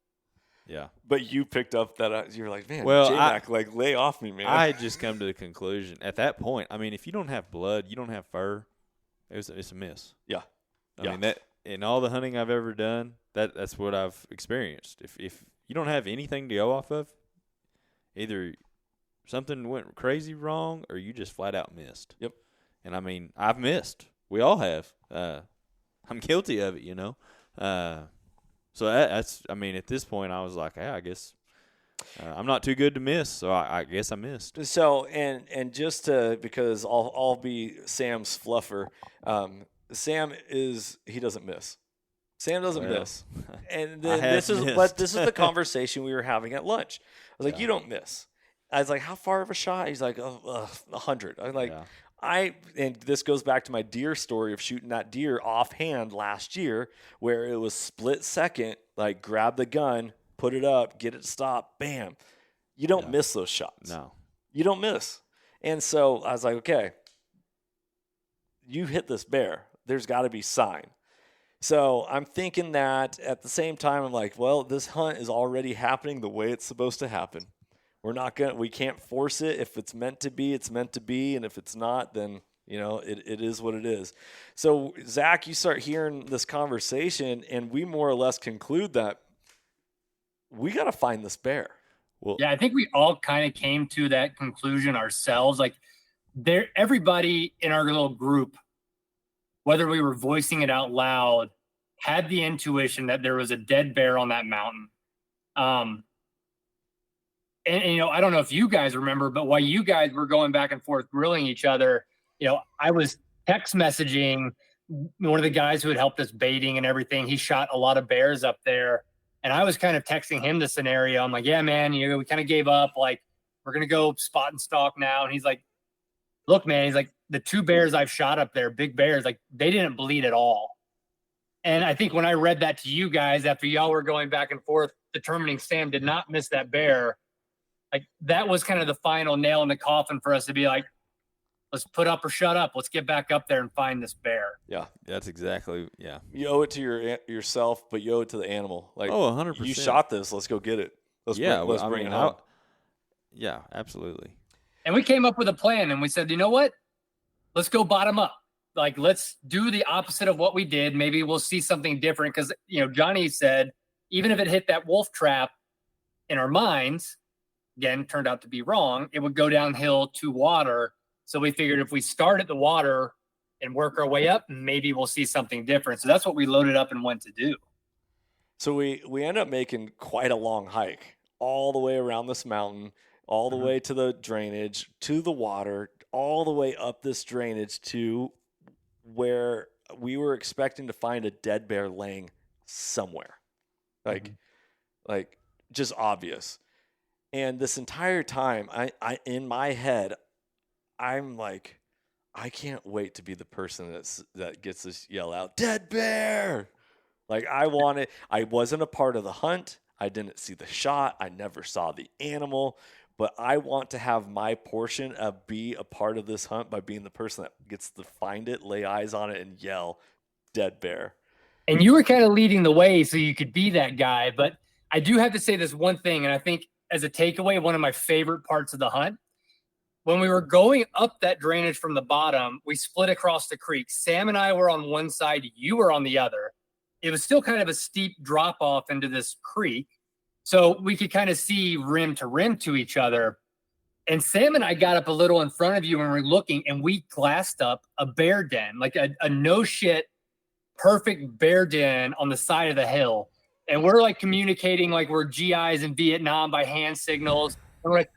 Yeah. But you picked up that you're like, man, well, J-Mac, like, lay off me, man. I had just come to the conclusion at that point. I mean, if you don't have blood, you don't have fur, it's a miss. Yeah. I mean, that in all the hunting I've ever done, that's what I've experienced. If you don't have anything to go off of, either something went crazy wrong or you just flat out missed. Yep. And I mean, I've missed. We all have. I'm guilty of it, So that's, I mean, at this point, I was like, hey, I guess I'm not too good to miss, so I guess I missed. So, and just to, because I'll be Sam's fluffer. Sam he doesn't miss. Sam doesn't miss. And this is the conversation we were having at lunch. I was like, you don't miss. I was like, how far of a shot? He's like, 100. I'm like, and this goes back to my deer story of shooting that deer offhand last year, where it was split second, like, grab the gun, put it up, get it stopped, bam. You don't miss those shots. No. You don't miss. And so I was like, okay, you hit this bear. There's got to be sign. So I'm thinking that at the same time, I'm like, well, this hunt is already happening the way it's supposed to happen. We can't force it. If it's meant to be, it's meant to be. And if it's not, then, it is what it is. So, Zach, you start hearing this conversation, and we more or less conclude that we got to find this bear. Well, yeah, I think we all kind of came to that conclusion ourselves. Like, everybody in our little group, whether we were voicing it out loud, had the intuition that there was a dead bear on that mountain. And I don't know if you guys remember, but while you guys were going back and forth grilling each other, I was text messaging one of the guys who had helped us baiting and everything. He shot a lot of bears up there, and I was kind of texting him the scenario. I'm like, yeah, man, we kind of gave up. Like, we're going to go spot and stalk now. And he's like, look, man, he's like, the 2 bears I've shot up there, big bears, like, they didn't bleed at all. And I think when I read that to you guys, after y'all were going back and forth, determining Sam did not miss that bear, like that was kind of the final nail in the coffin for us to be like, let's put up or shut up. Let's get back up there and find this bear. Yeah. That's exactly, yeah. You owe it to yourself, but you owe it to the animal. Like, 100%. You shot this. Let's go get it. Let's bring it home. Yeah, absolutely. And we came up with a plan, and we said, you know what? Let's go bottom up. Like, let's do the opposite of what we did. Maybe we'll see something different. Because, Johnny said, even if it hit that wolf trap in our minds, again, turned out to be wrong, it would go downhill to water. So we figured if we start at the water and work our way up, maybe we'll see something different. So that's what we loaded up and went to do. So we ended up making quite a long hike all the way around this mountain, all the way to the drainage, to the water, all the way up this drainage to where we were expecting to find a dead bear laying somewhere. Like just obvious. And this entire time, I in my head, I'm like, I can't wait to be the person that gets this yell out, "Dead bear!" Like I wasn't a part of the hunt. I didn't see the shot. I never saw the animal, but I want to have my portion of be a part of this hunt by being the person that gets to find it, lay eyes on it, and yell, "Dead bear." And you were kind of leading the way so you could be that guy. But I do have to say this one thing, and I think as a takeaway, one of my favorite parts of the hunt, when we were going up that drainage from the bottom, we split across the creek. Sam and I were on one side, you were on the other. It was still kind of a steep drop off into this creek. So we could kind of see rim to each other. And Sam and I got up a little in front of you when we were looking, and we glassed up a bear den, like a no shit, perfect bear den on the side of the hill. And we're like communicating like we're GIs in Vietnam by hand signals. And we're like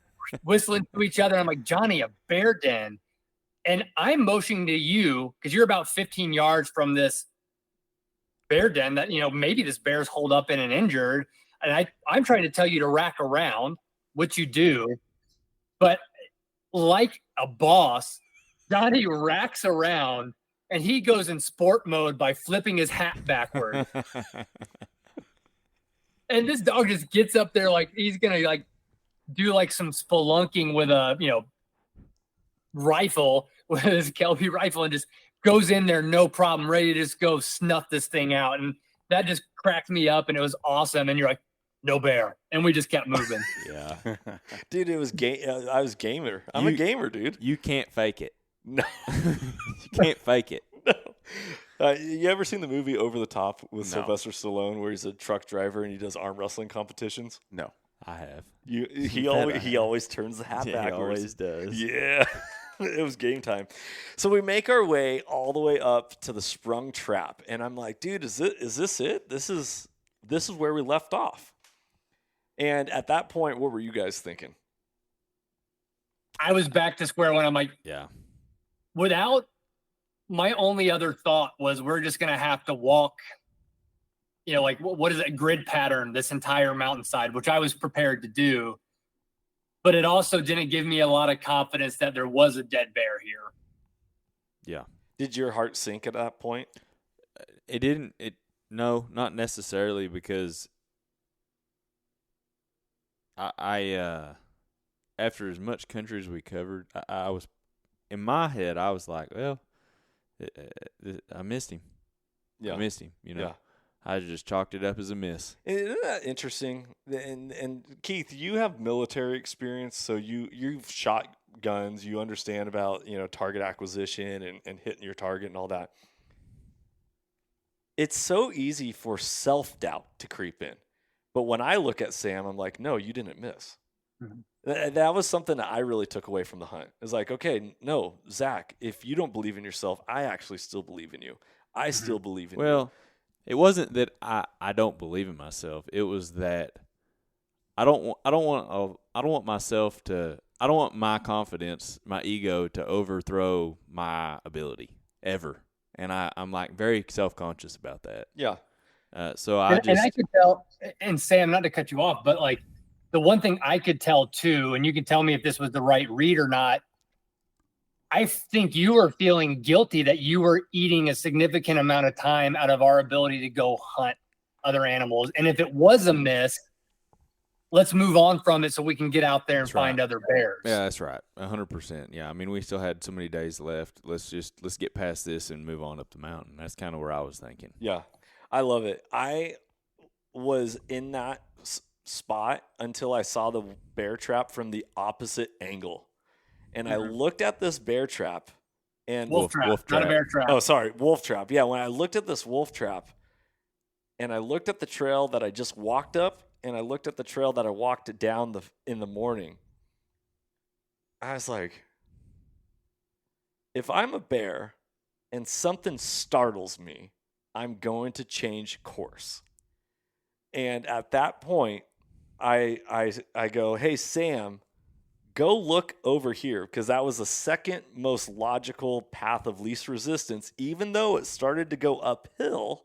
whistling to each other. I'm like, Johnny, a bear den. And I'm motioning to you because you're about 15 yards from this bear den that, maybe this bear's holed up in and injured. And I'm trying to tell you to rack around, which you do. But like a boss, Johnny racks around and he goes in sport mode by flipping his hat backward. And this dog just gets up there like he's going to do some spelunking with a, rifle, with his Kelpie rifle, and just goes in there, no problem, ready to just go snuff this thing out. And that just cracked me up, and it was awesome. And you're like, no bear. And we just kept moving. Yeah. Dude, it was I was gamer. I'm a gamer, dude. You can't fake it. No. You can't fake it. No. You ever seen the movie Over the Top with Sylvester Stallone, where he's a truck driver and he does arm wrestling competitions? No, I have. He always turns the hat backwards. He always does. Yeah. It was game time. So we make our way all the way up to the sprung trap, and I'm like, dude, is this it? This is where we left off. And at that point, what were you guys thinking? I was back to square one. I'm like, yeah. My only other thought was we're just going to have to walk, what is it, grid pattern this entire mountainside, which I was prepared to do. But it also didn't give me a lot of confidence that there was a dead bear here. Yeah. Did your heart sink at that point? It didn't. No, not necessarily, because I after as much country as we covered, I was, in my head, I was like, well, I missed him. Yeah. I missed him, Yeah. I just chalked it up as a miss. Isn't that interesting? And Keith, you have military experience, so you've shot guns. You understand about target acquisition and hitting your target and all that. It's so easy for self-doubt to creep in. But when I look at Sam, I'm like, no, you didn't miss. Mm-hmm. That was something that I really took away from the hunt. It's like, okay, no, Zach, if you don't believe in yourself, I actually still believe in you. I still believe in you. Well, it wasn't that I don't believe in myself. It was that I don't want my confidence, my ego, to overthrow my ability ever. And I'm like very self-conscious about that. Yeah. So I could tell, and Sam, not to cut you off, but like the one thing I could tell too, and you can tell me if this was the right read or not, I think you were feeling guilty that you were eating a significant amount of time out of our ability to go hunt other animals. And if it was a miss, let's move on from it so we can get out there and That's right. find other bears. Yeah, that's right. 100%. Yeah, I mean, we still had so many days left. Let's get past this and move on up the mountain. That's kind of where I was thinking. Yeah, I love it. I was in that spot until I saw the bear trap from the opposite angle. And I looked at this bear trap and wolf trap, not a bear trap. Oh, sorry, wolf trap. Yeah, when I looked at this wolf trap and I looked at the trail that I just walked up and I looked at the trail that I walked down in the morning, I was like, if I'm a bear and something startles me, I'm going to change course. And at that point, I go, hey, Sam, go look over here, because that was the second most logical path of least resistance. Even though it started to go uphill,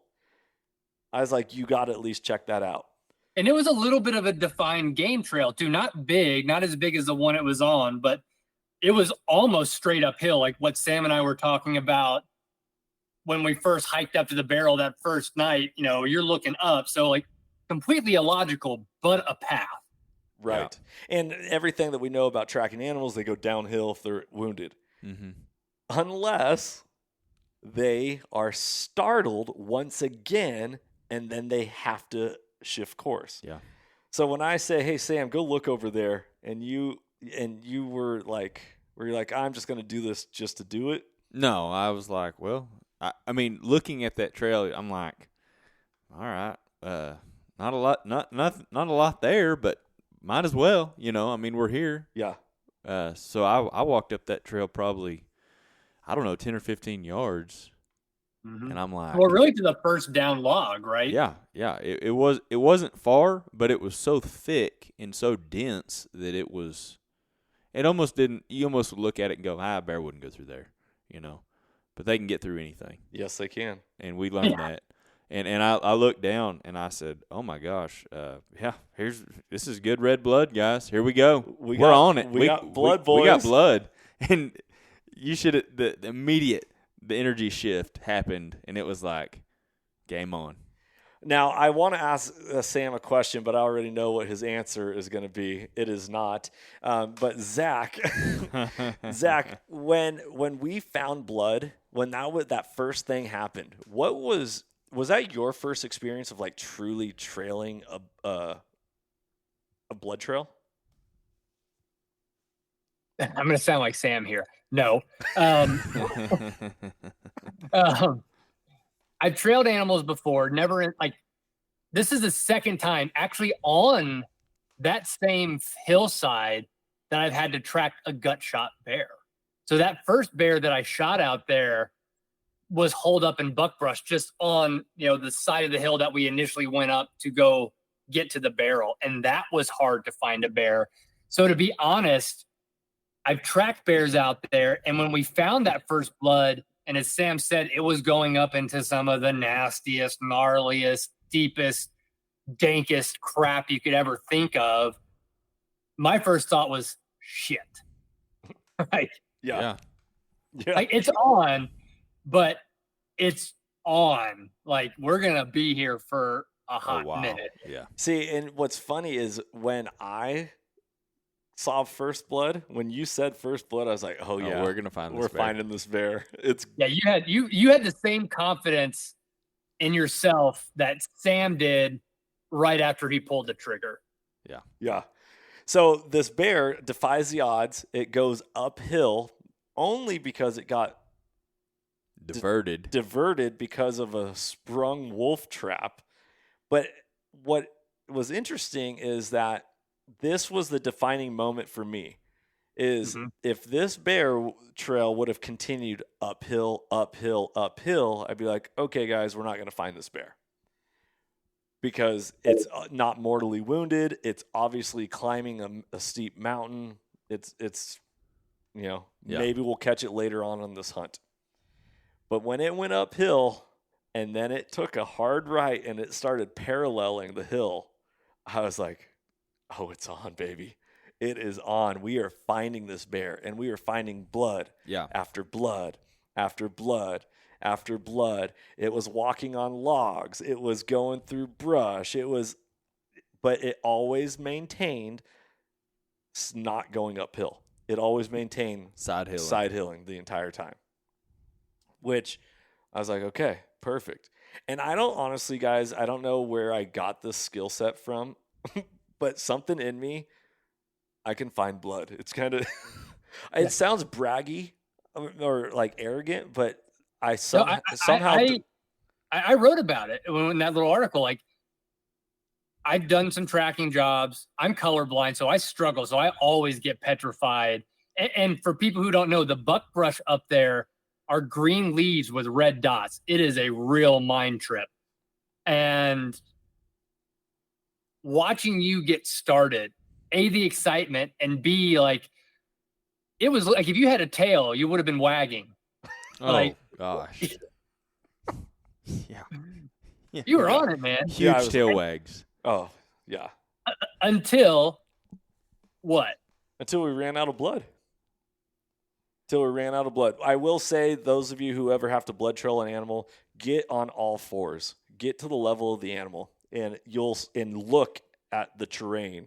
I was like, you got to at least check that out. And it was a little bit of a defined game trail too. Not big, not as big as the one it was on, but it was almost straight uphill, like what Sam and I were talking about when we first hiked up to the barrel that first night. You know, you're looking up. So like completely illogical, but a path. Right. Yeah. And everything that we know about tracking animals, they go downhill if they're wounded. Mm-hmm. Unless they are startled once again, and then they have to shift course. Yeah. So when I say, hey, Sam, go look over there, and you were like, I'm just going to do this just to do it. No, I was like, well, I mean, looking at that trail, I'm like, all right, not a lot there, but might as well, you know. I mean, we're here. Yeah. So I walked up that trail probably, I don't know, 10 or 15 yards, and I'm like, well, really to the first down log, right? Yeah. It wasn't far, but it was so thick and so dense that it almost didn't. You almost would look at it and go, a bear wouldn't go through there, you know. But they can get through anything. Yes, they can. And we learned that. And I looked down and I said, "Oh my gosh, this is good red blood, guys. Here we go. We're on it. We got blood, boys. We got blood." And you should the immediate energy shift happened, and it was like, game on. Now I want to ask Sam a question, but I already know what his answer is going to be. It is not. But Zach, when we found blood, when that first thing happened, what was that your first experience of like truly trailing a blood trail? I'm going to sound like Sam here. No. I've trailed animals before, never this is the second time actually on that same hillside that I've had to track a gut shot bear. So that first bear that I shot out there was holed up in buckbrush just on, the side of the hill that we initially went up to go get to the barrel. And that was hard to find a bear. So to be honest, I've tracked bears out there. And when we found that first blood, and as Sam said, it was going up into some of the nastiest, gnarliest, deepest, dankest crap you could ever think of. My first thought was, shit. Right? Yeah. Like, it's on, but it's on. Like, we're going to be here for a hot minute. Yeah. See, and what's funny is when I saw first blood, when you said first blood, I was like, oh yeah, we're gonna find this we're bear. finding this bear. It's you had the same confidence in yourself that Sam did right after he pulled the trigger. Yeah. So this bear defies the odds. It goes uphill only because it got diverted because of a sprung wolf trap. But what was interesting is that this was the defining moment for me, is if this bear trail would have continued uphill, I'd be like, okay, guys, we're not going to find this bear because it's not mortally wounded. It's obviously climbing a steep mountain. It's maybe we'll catch it later on this hunt. But when it went uphill and then it took a hard right and it started paralleling the hill, I was like, oh, it's on, baby. It is on. We are finding this bear, and we are finding blood after blood after blood after blood. It was walking on logs. It was going through brush. It was but it always maintained not going uphill. It always maintained side hilling the entire time, which I was like, okay, perfect. And I don't honestly, guys, I don't know where I got this skill set from, but something in me, I can find blood. It's kind of, it sounds braggy or like arrogant, but I somehow. I wrote about it in that little article. Like, I've done some tracking jobs. I'm colorblind, so I struggle. So I always get petrified. And for people who don't know, the buckbrush up there are green leaves with red dots. It is a real mind trip. And watching you get started, A, the excitement, and B, like, it was like if you had a tail, you would have been wagging. Oh, gosh. Yeah. You were on it, man. Huge tail wags. Oh, yeah. Until what? Until we ran out of blood. I will say, those of you who ever have to blood trail an animal, get on all fours. Get to the level of the animal, and look at the terrain,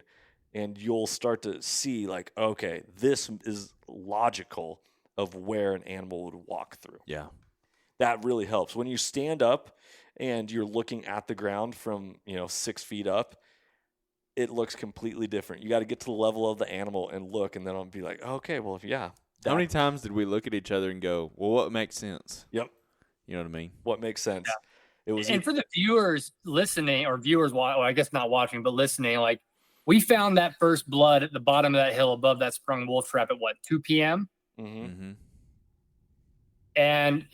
and you'll start to see, like, okay, this is logical of where an animal would walk through. Yeah. That really helps. When you stand up and you're looking at the ground from, 6 feet up, it looks completely different. You got to get to the level of the animal and look, and then I'll be like, okay, well, yeah. How many times did we look at each other and go, well, what makes sense? Yep. You know what I mean? What makes sense? Yeah. And for the viewers listening, or viewers, well, I guess not watching, but listening, like, we found that first blood at the bottom of that hill above that sprung wolf trap at 2 p.m.? Mm-hmm. Mm-hmm. And,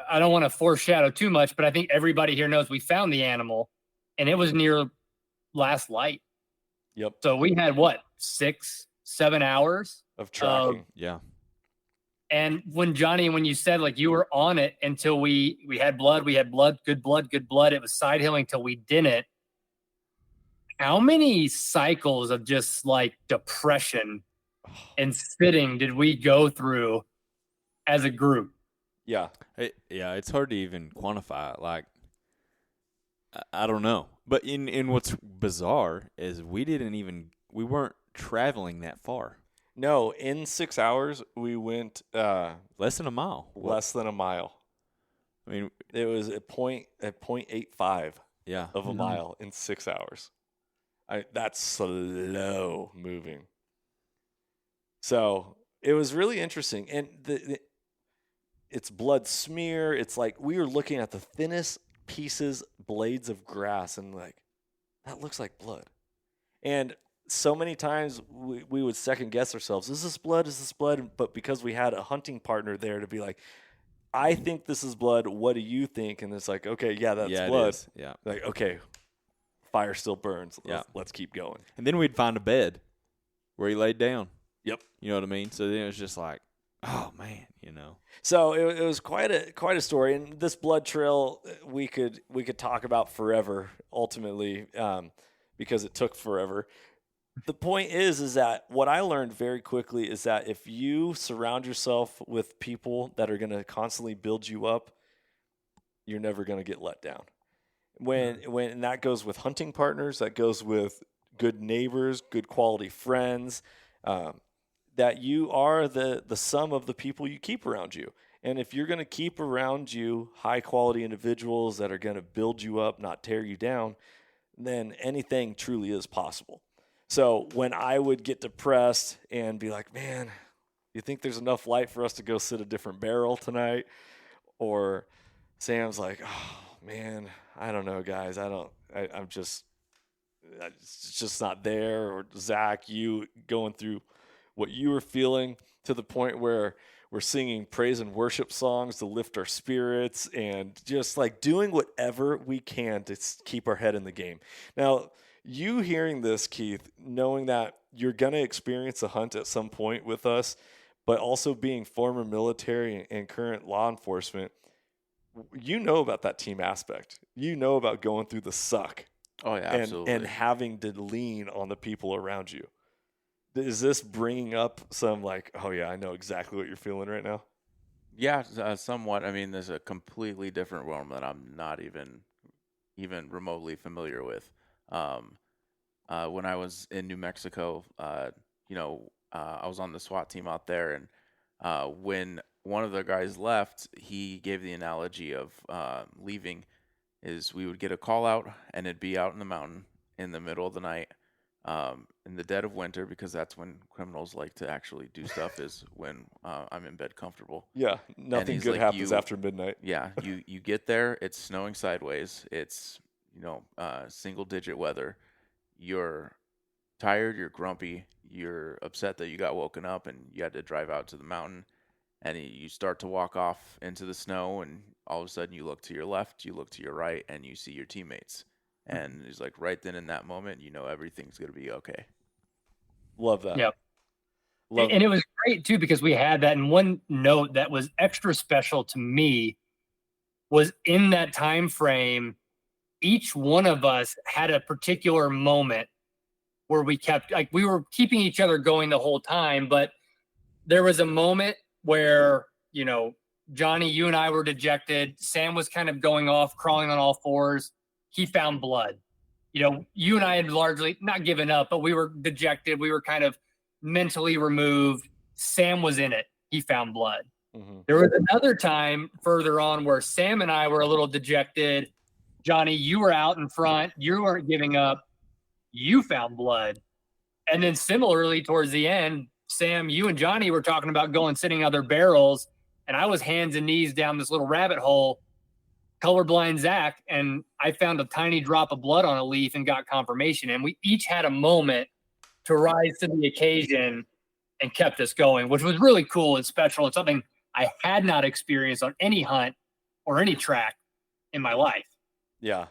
I don't want to foreshadow too much, but I think everybody here knows we found the animal, and it was near last light. Yep. So we had 6-7 hours of tracking. Yeah. And when you said, like, you were on it until we had blood, good blood. It was side hilling till we didn't. How many cycles of just like depression and spitting did we go through as a group? Yeah. It's hard to even quantify it. Like, I don't know. But in what's bizarre is we weren't traveling that far. No, in 6 hours, we went less than a mile. Less than a mile. I mean, it was at 0.85 of a mile in 6 hours. That's slow moving. So it was really interesting. And it's blood smear. It's like we were looking at the thinnest blades of grass, and like, that looks like blood. And so many times we would second guess ourselves. Is this blood? But because we had a hunting partner there to be like, I think this is blood. What do you think? And it's like, okay, yeah, that's blood. It is. Yeah. Like, okay, fire still burns. Let's keep going. And then we'd find a bed where he laid down. Yep. You know what I mean? So then it was just like, oh man, So it was quite a story, and this blood trail we could talk about forever. Ultimately, because it took forever. The point is that what I learned very quickly is that if you surround yourself with people that are going to constantly build you up, you're never going to get let down. When that goes with hunting partners, that goes with good neighbors, good quality friends. That you are the sum of the people you keep around you. And if you're going to keep around you high-quality individuals that are going to build you up, not tear you down, then anything truly is possible. So when I would get depressed and be like, man, you think there's enough light for us to go sit a different barrel tonight? Or Sam's like, oh, man, I don't know, guys. It's just not there. Or Zach, you going through what you were feeling to the point where we're singing praise and worship songs to lift our spirits and just like doing whatever we can to keep our head in the game. Now, you hearing this, Keith, knowing that you're going to experience a hunt at some point with us, but also being former military and current law enforcement, you know about that team aspect. You know about going through the suck. Oh, yeah, absolutely. And having to lean on the people around you. Is this bringing up some like, oh, yeah, I know exactly what you're feeling right now? Yeah, somewhat. I mean, there's a completely different realm that I'm not even remotely familiar with. when I was in New Mexico. I was on the SWAT team out there, and when one of the guys left, he gave the analogy of leaving is we would get a call out, and it'd be out in the mountain in the middle of the night, in the dead of winter, because that's when criminals like to actually do stuff, is when I'm in bed comfortable. Yeah, nothing good happens after midnight. Yeah, you get there, it's snowing sideways, it's single-digit weather, you're tired, you're grumpy, you're upset that you got woken up and you had to drive out to the mountain, and you start to walk off into the snow, and all of a sudden you look to your left, you look to your right, and you see your teammates. And it's like right then in that moment, everything's going to be okay. Love that. Yep. And it was great too, because we had that. And one note that was extra special to me was in that time frame, each one of us had a particular moment where we were keeping each other going the whole time. But there was a moment where, Johnny, you and I were dejected. Sam was kind of going off, crawling on all fours. He found blood. You and I had largely not given up, but we were dejected. We were kind of mentally removed. Sam was in it. He found blood. Mm-hmm. There was another time further on where Sam and I were a little dejected. Johnny, you were out in front. You weren't giving up. You found blood. And then similarly towards the end, Sam, you and Johnny were talking about going sitting other barrels, and I was hands and knees down this little rabbit hole, colorblind Zach, and I found a tiny drop of blood on a leaf and got confirmation. And we each had a moment to rise to the occasion and kept us going, which was really cool and special. It's something I had not experienced on any hunt or any track in my life. Yeah,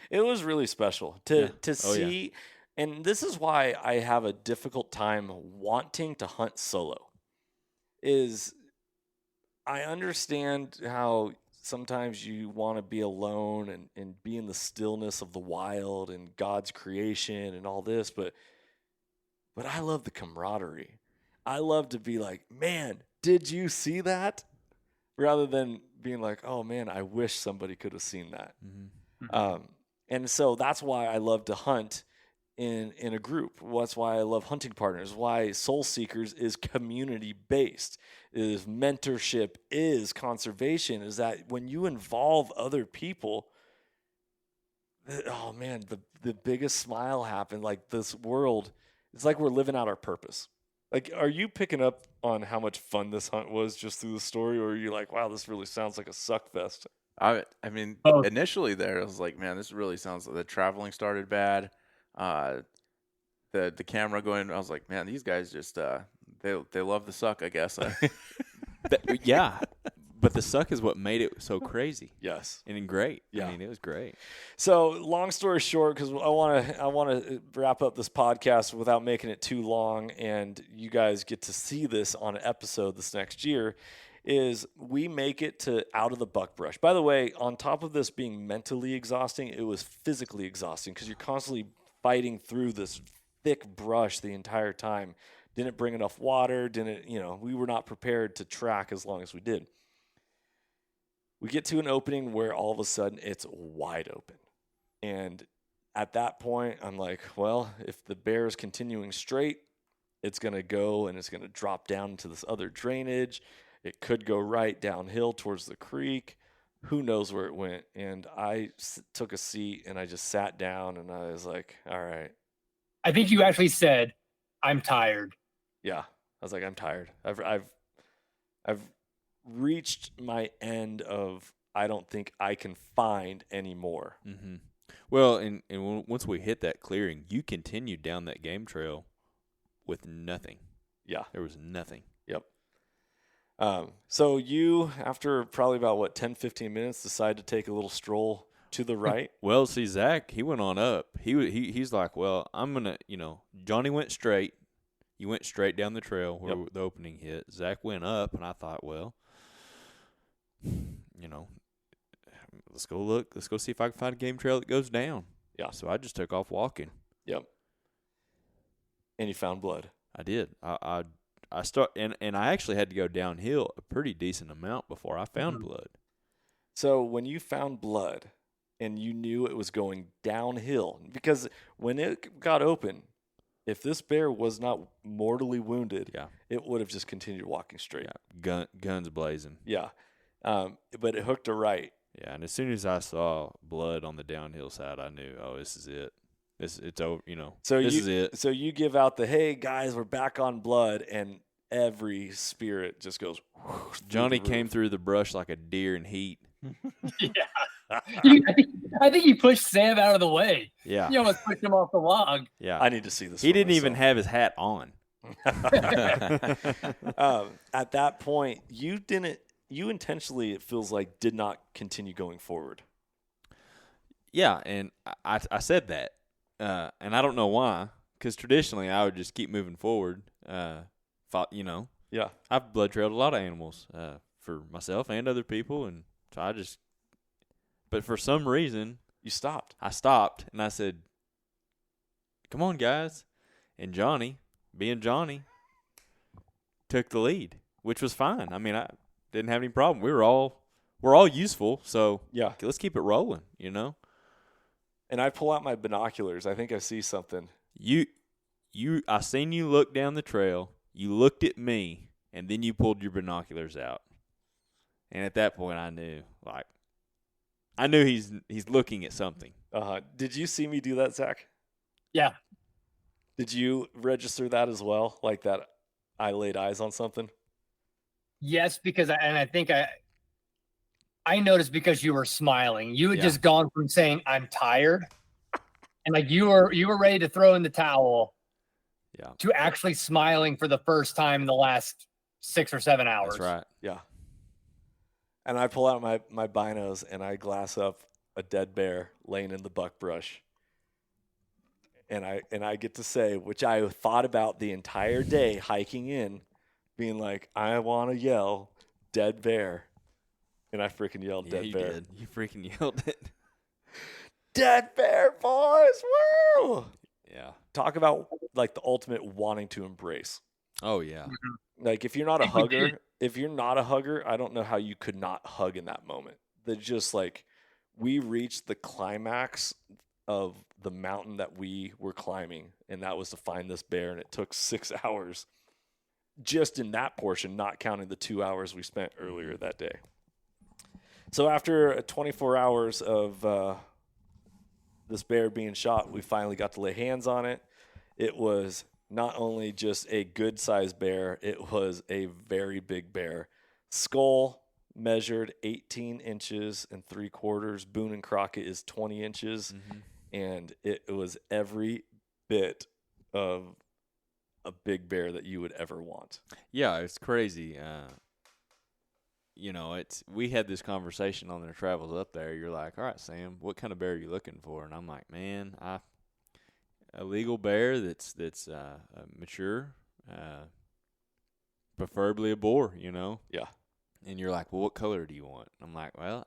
it was really special to see. Yeah. And this is why I have a difficult time wanting to hunt solo. Is I understand how sometimes you want to be alone and be in the stillness of the wild and God's creation and all this, but I love the camaraderie. I love to be like, man, did you see that? Rather than being like, oh man, I wish somebody could have seen that. Mm-hmm. And so that's why I love to hunt in a group. That's why I love hunting partners. Why Soul Seekers is community based. Is mentorship, is conservation. Is that when you involve other people, oh man, the biggest smile happened. Like this world, it's like we're living out our purpose. Like, are you picking up on how much fun this hunt was just through the story, or are you like, wow, this really sounds like a suck fest? I mean, initially there, I was like, man, this really sounds like the traveling started bad. The camera going, I was like, man, these guys just they love the suck, I guess. Yeah, but the suck is what made it so crazy. Yes, and great. Yeah, I mean, it was great. So, long story short, because I want to wrap up this podcast without making it too long, and you guys get to see this on an episode this next year. Is we make it to out of the buckbrush. By the way, on top of this being mentally exhausting, it was physically exhausting because you're constantly fighting through this thick brush the entire time. Didn't bring enough water, we were not prepared to track as long as we did. We get to an opening where all of a sudden it's wide open. And at that point, I'm like, well, if the bear is continuing straight, it's going to go and it's going to drop down into this other drainage. It could go right downhill towards the creek. Who knows where it went? And I took a seat and I just sat down and I was like, all right. I think you actually said, I'm tired. Yeah. I was like, I'm tired. I've reached my end of, I don't think I can find any more. Mm-hmm. Well, and once we hit that clearing, you continued down that game trail with nothing. Yeah. There was nothing. Yep. So you, after probably about 10, 15 minutes, decide to take a little stroll to the right. Well, see, Zach, he went on up. He's like, well, I'm gonna, Johnny went straight. You went straight down the trail where the opening hit. Zach went up, and I thought, well, let's go look. Let's go see if I can find a game trail that goes down. Yeah. So I just took off walking. Yep. And you found blood. I did. I start and I actually had to go downhill a pretty decent amount before I found blood. So when you found blood and you knew it was going downhill. Because when it got open, if this bear was not mortally wounded, it would have just continued walking straight. Guns blazing. Yeah. But it hooked her right. Yeah, and as soon as I saw blood on the downhill side, I knew, oh, this is it. It's over, this is it. So you give out the, hey, guys, we're back on blood, and every spirit just goes. Johnny came through the brush like a deer in heat. I think he pushed Sam out of the way. Yeah. He almost pushed him off the log. Yeah. I need to see this. He didn't even have his hat on. At that point, you intentionally, it feels like, did not continue going forward. Yeah, and I said that. And I don't know why, because traditionally I would just keep moving forward. Yeah. I've blood trailed a lot of animals for myself and other people, and so but for some reason, you stopped. I stopped, and I said, come on, guys. And Johnny, being Johnny, took the lead, which was fine. I mean, I didn't have any problem. We're all useful, so let's keep it rolling, And I pull out my binoculars. I think I see something. I seen you look down the trail. You looked at me, and then you pulled your binoculars out. And at that point, I knew he's looking at something. Did you see me do that, Zach? Yeah. Did you register that as well? Like that I laid eyes on something? Yes, because I think I noticed because you were smiling. You had just gone from saying I'm tired, and like you were ready to throw in the towel, to actually smiling for the first time in the last 6 or 7 hours. That's right. Yeah. And I pull out my binos and I glass up a dead bear laying in the buckbrush. And I get to say, which I thought about the entire day hiking in, being like, I want to yell, dead bear. And I freaking yelled, dead bear. Did. You freaking yelled it. Dead bear, boys! Woo! Yeah. Talk about like the ultimate wanting to embrace. Oh yeah. Like if you're not a hugger, I don't know how you could not hug in that moment. That just like we reached the climax of the mountain that we were climbing, and that was to find this bear, and it took 6 hours just in that portion, not counting the 2 hours we spent earlier that day. So after 24 hours of this bear being shot, we finally got to lay hands on it. It was not only just a good-sized bear, it was a very big bear. Skull measured 18 inches and 3/4. Boone and Crockett is 20 inches. Mm-hmm. And it was every bit of a big bear that you would ever want. Yeah, it's crazy. We had this conversation on our travels up there. You're like, all right, Sam, what kind of bear are you looking for? And I'm like, man, a legal bear that's mature, preferably a boar, Yeah. And you're like, well, what color do you want? And I'm like, well,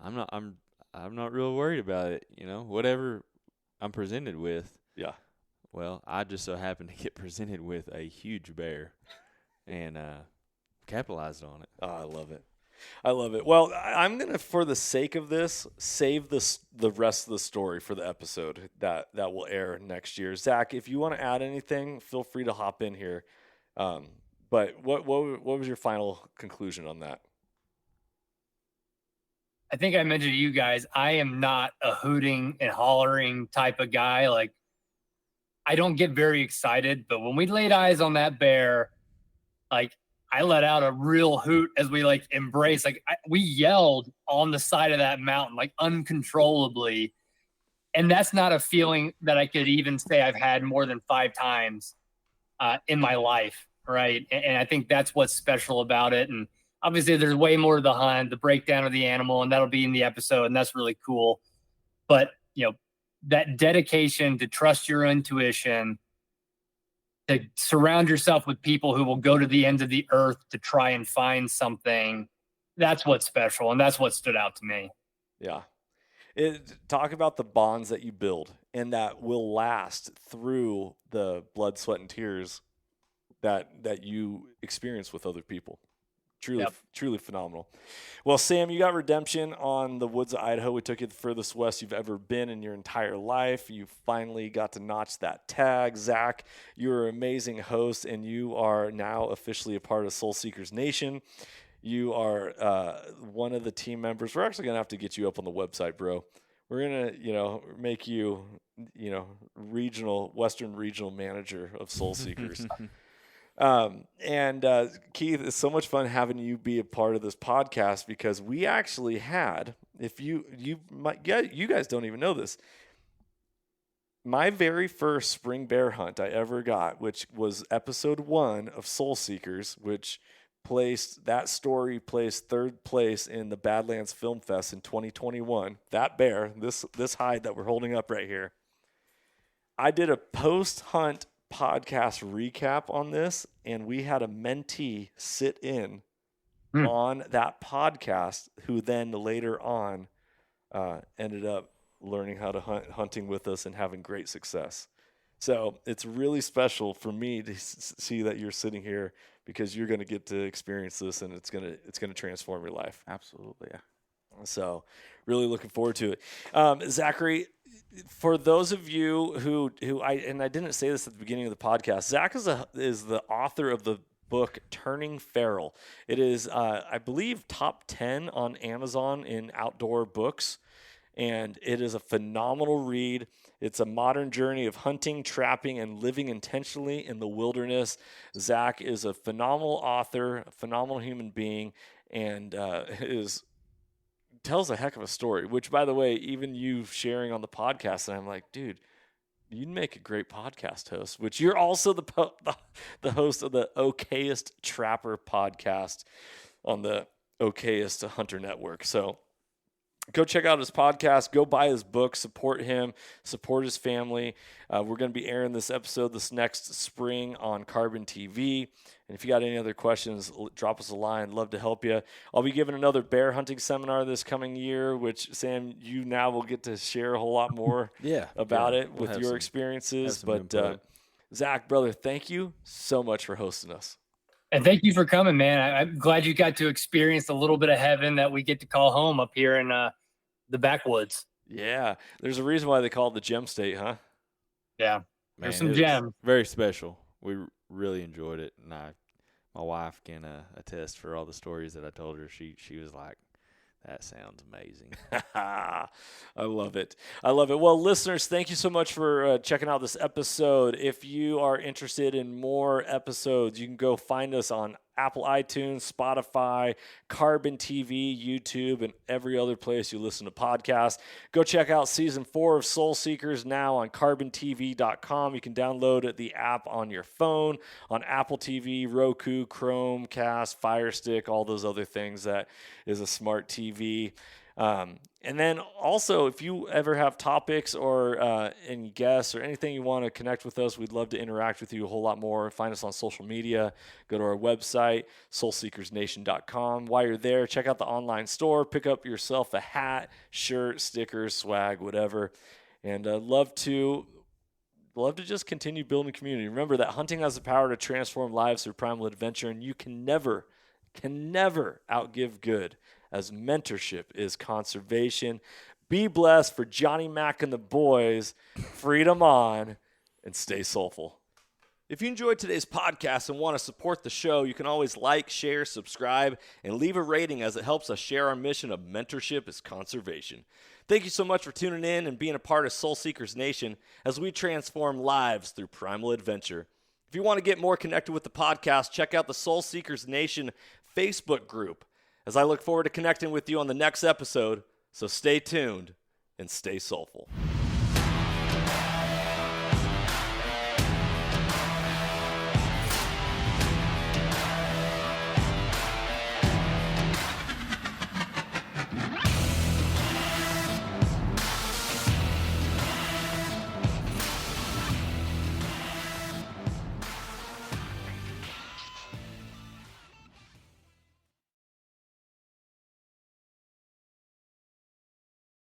I'm not real worried about it, whatever I'm presented with. Yeah. Well, I just so happened to get presented with a huge bear and capitalized on it. Oh, I love it. I love it. Well, I'm going to, for the sake of this, save the rest of the story for the episode that will air next year. Zach, if you want to add anything, feel free to hop in here. But what was your final conclusion on that? I think I mentioned to you guys, I am not a hooting and hollering type of guy. Like, I don't get very excited, but when we laid eyes on that bear, like, I let out a real hoot as we like embraced. Like, we yelled on the side of that mountain, like uncontrollably. And that's not a feeling that I could even say I've had more than 5 times in my life. Right. And I think that's what's special about it. And obviously there's way more to the hunt, the breakdown of the animal, and that'll be in the episode. And that's really cool. But, that dedication to trust your intuition, to surround yourself with people who will go to the ends of the earth to try and find something, that's what's special. And that's what stood out to me. Yeah. Talk about the bonds that you build and that will last through the blood, sweat, and tears that you experience with other people. truly phenomenal. Well, Sam, you got redemption on the woods of Idaho. We took you the furthest west you've ever been in your entire life. You finally got to notch that tag. Zach, you're an amazing host, and you are now officially a part of Soul Seekers Nation. You are one of the team members. We're actually going to have to get you up on the website, bro. We're going to, make you, Western regional manager of Soul Seekers. Keith, it's so much fun having you be a part of this podcast because we actually had, you guys don't even know this, my very first spring bear hunt I ever got, which was episode 1 of Soul Seekers, which placed third place in the Badlands Film Fest in 2021. That bear, this hide that we're holding up right here. I did a post-hunt podcast recap on this, and we had a mentee sit in on that podcast who then later on ended up learning how to hunting with us and having great success. So it's really special for me to see that you're sitting here because you're going to get to experience this, and it's going to transform your life. Absolutely, yeah. So really looking forward to it. Zachary, for those of you who I didn't say this at the beginning of the podcast, Zach is the author of the book Turning Feral. It is, I believe, top 10 on Amazon in outdoor books, and it is a phenomenal read. It's a modern journey of hunting, trapping, and living intentionally in the wilderness. Zach is a phenomenal author, a phenomenal human being, and tells a heck of a story, which, by the way, even you sharing on the podcast, and I'm like, dude, you'd make a great podcast host, which you're also the host of the Okayest Trapper podcast on the Okayest Hunter Network. So go check out his podcast, go buy his book, support him, support his family. We're going to be airing this episode this next spring on Carbon TV. And if you got any other questions, drop us a line. Love to help you. I'll be giving another bear hunting seminar this coming year, which, Sam, you now will get to share a whole lot more about it with your experiences. But Zach, brother, thank you so much for hosting us. And thank you for coming, man. I'm glad you got to experience a little bit of heaven that we get to call home up here in the backwoods. Yeah. There's a reason why they call it the Gem State, huh? Yeah. There's some gems. Very special. We really enjoyed it. And my wife can attest for all the stories that I told her. She was like, that sounds amazing. I love it. Well, listeners, thank you so much for checking out this episode. If you are interested in more episodes, you can go find us on Apple iTunes, Spotify, Carbon TV, YouTube, and every other place you listen to podcasts. Go check out Season 4 of Soul Seekers now on carbontv.com. You can download the app on your phone, on Apple TV, Roku, Chromecast, Fire Stick, all those other things that is a smart TV. And then also, if you ever have topics or any guests or anything you want to connect with us, we'd love to interact with you a whole lot more. Find us on social media. Go to our website, soulseekersnation.com. While you're there, check out the online store. Pick up yourself a hat, shirt, stickers, swag, whatever. And love to just continue building community. Remember that hunting has the power to transform lives through primal adventure, and you can never outgive good, as mentorship is conservation. Be blessed. For Johnny Mack and the boys, freedom on, and stay soulful. If you enjoyed today's podcast and want to support the show, you can always like, share, subscribe, and leave a rating, as it helps us share our mission of mentorship is conservation. Thank you so much for tuning in and being a part of Soul Seekers Nation as we transform lives through primal adventure. If you want to get more connected with the podcast, check out the Soul Seekers Nation Facebook group, as I look forward to connecting with you on the next episode. So stay tuned and stay soulful.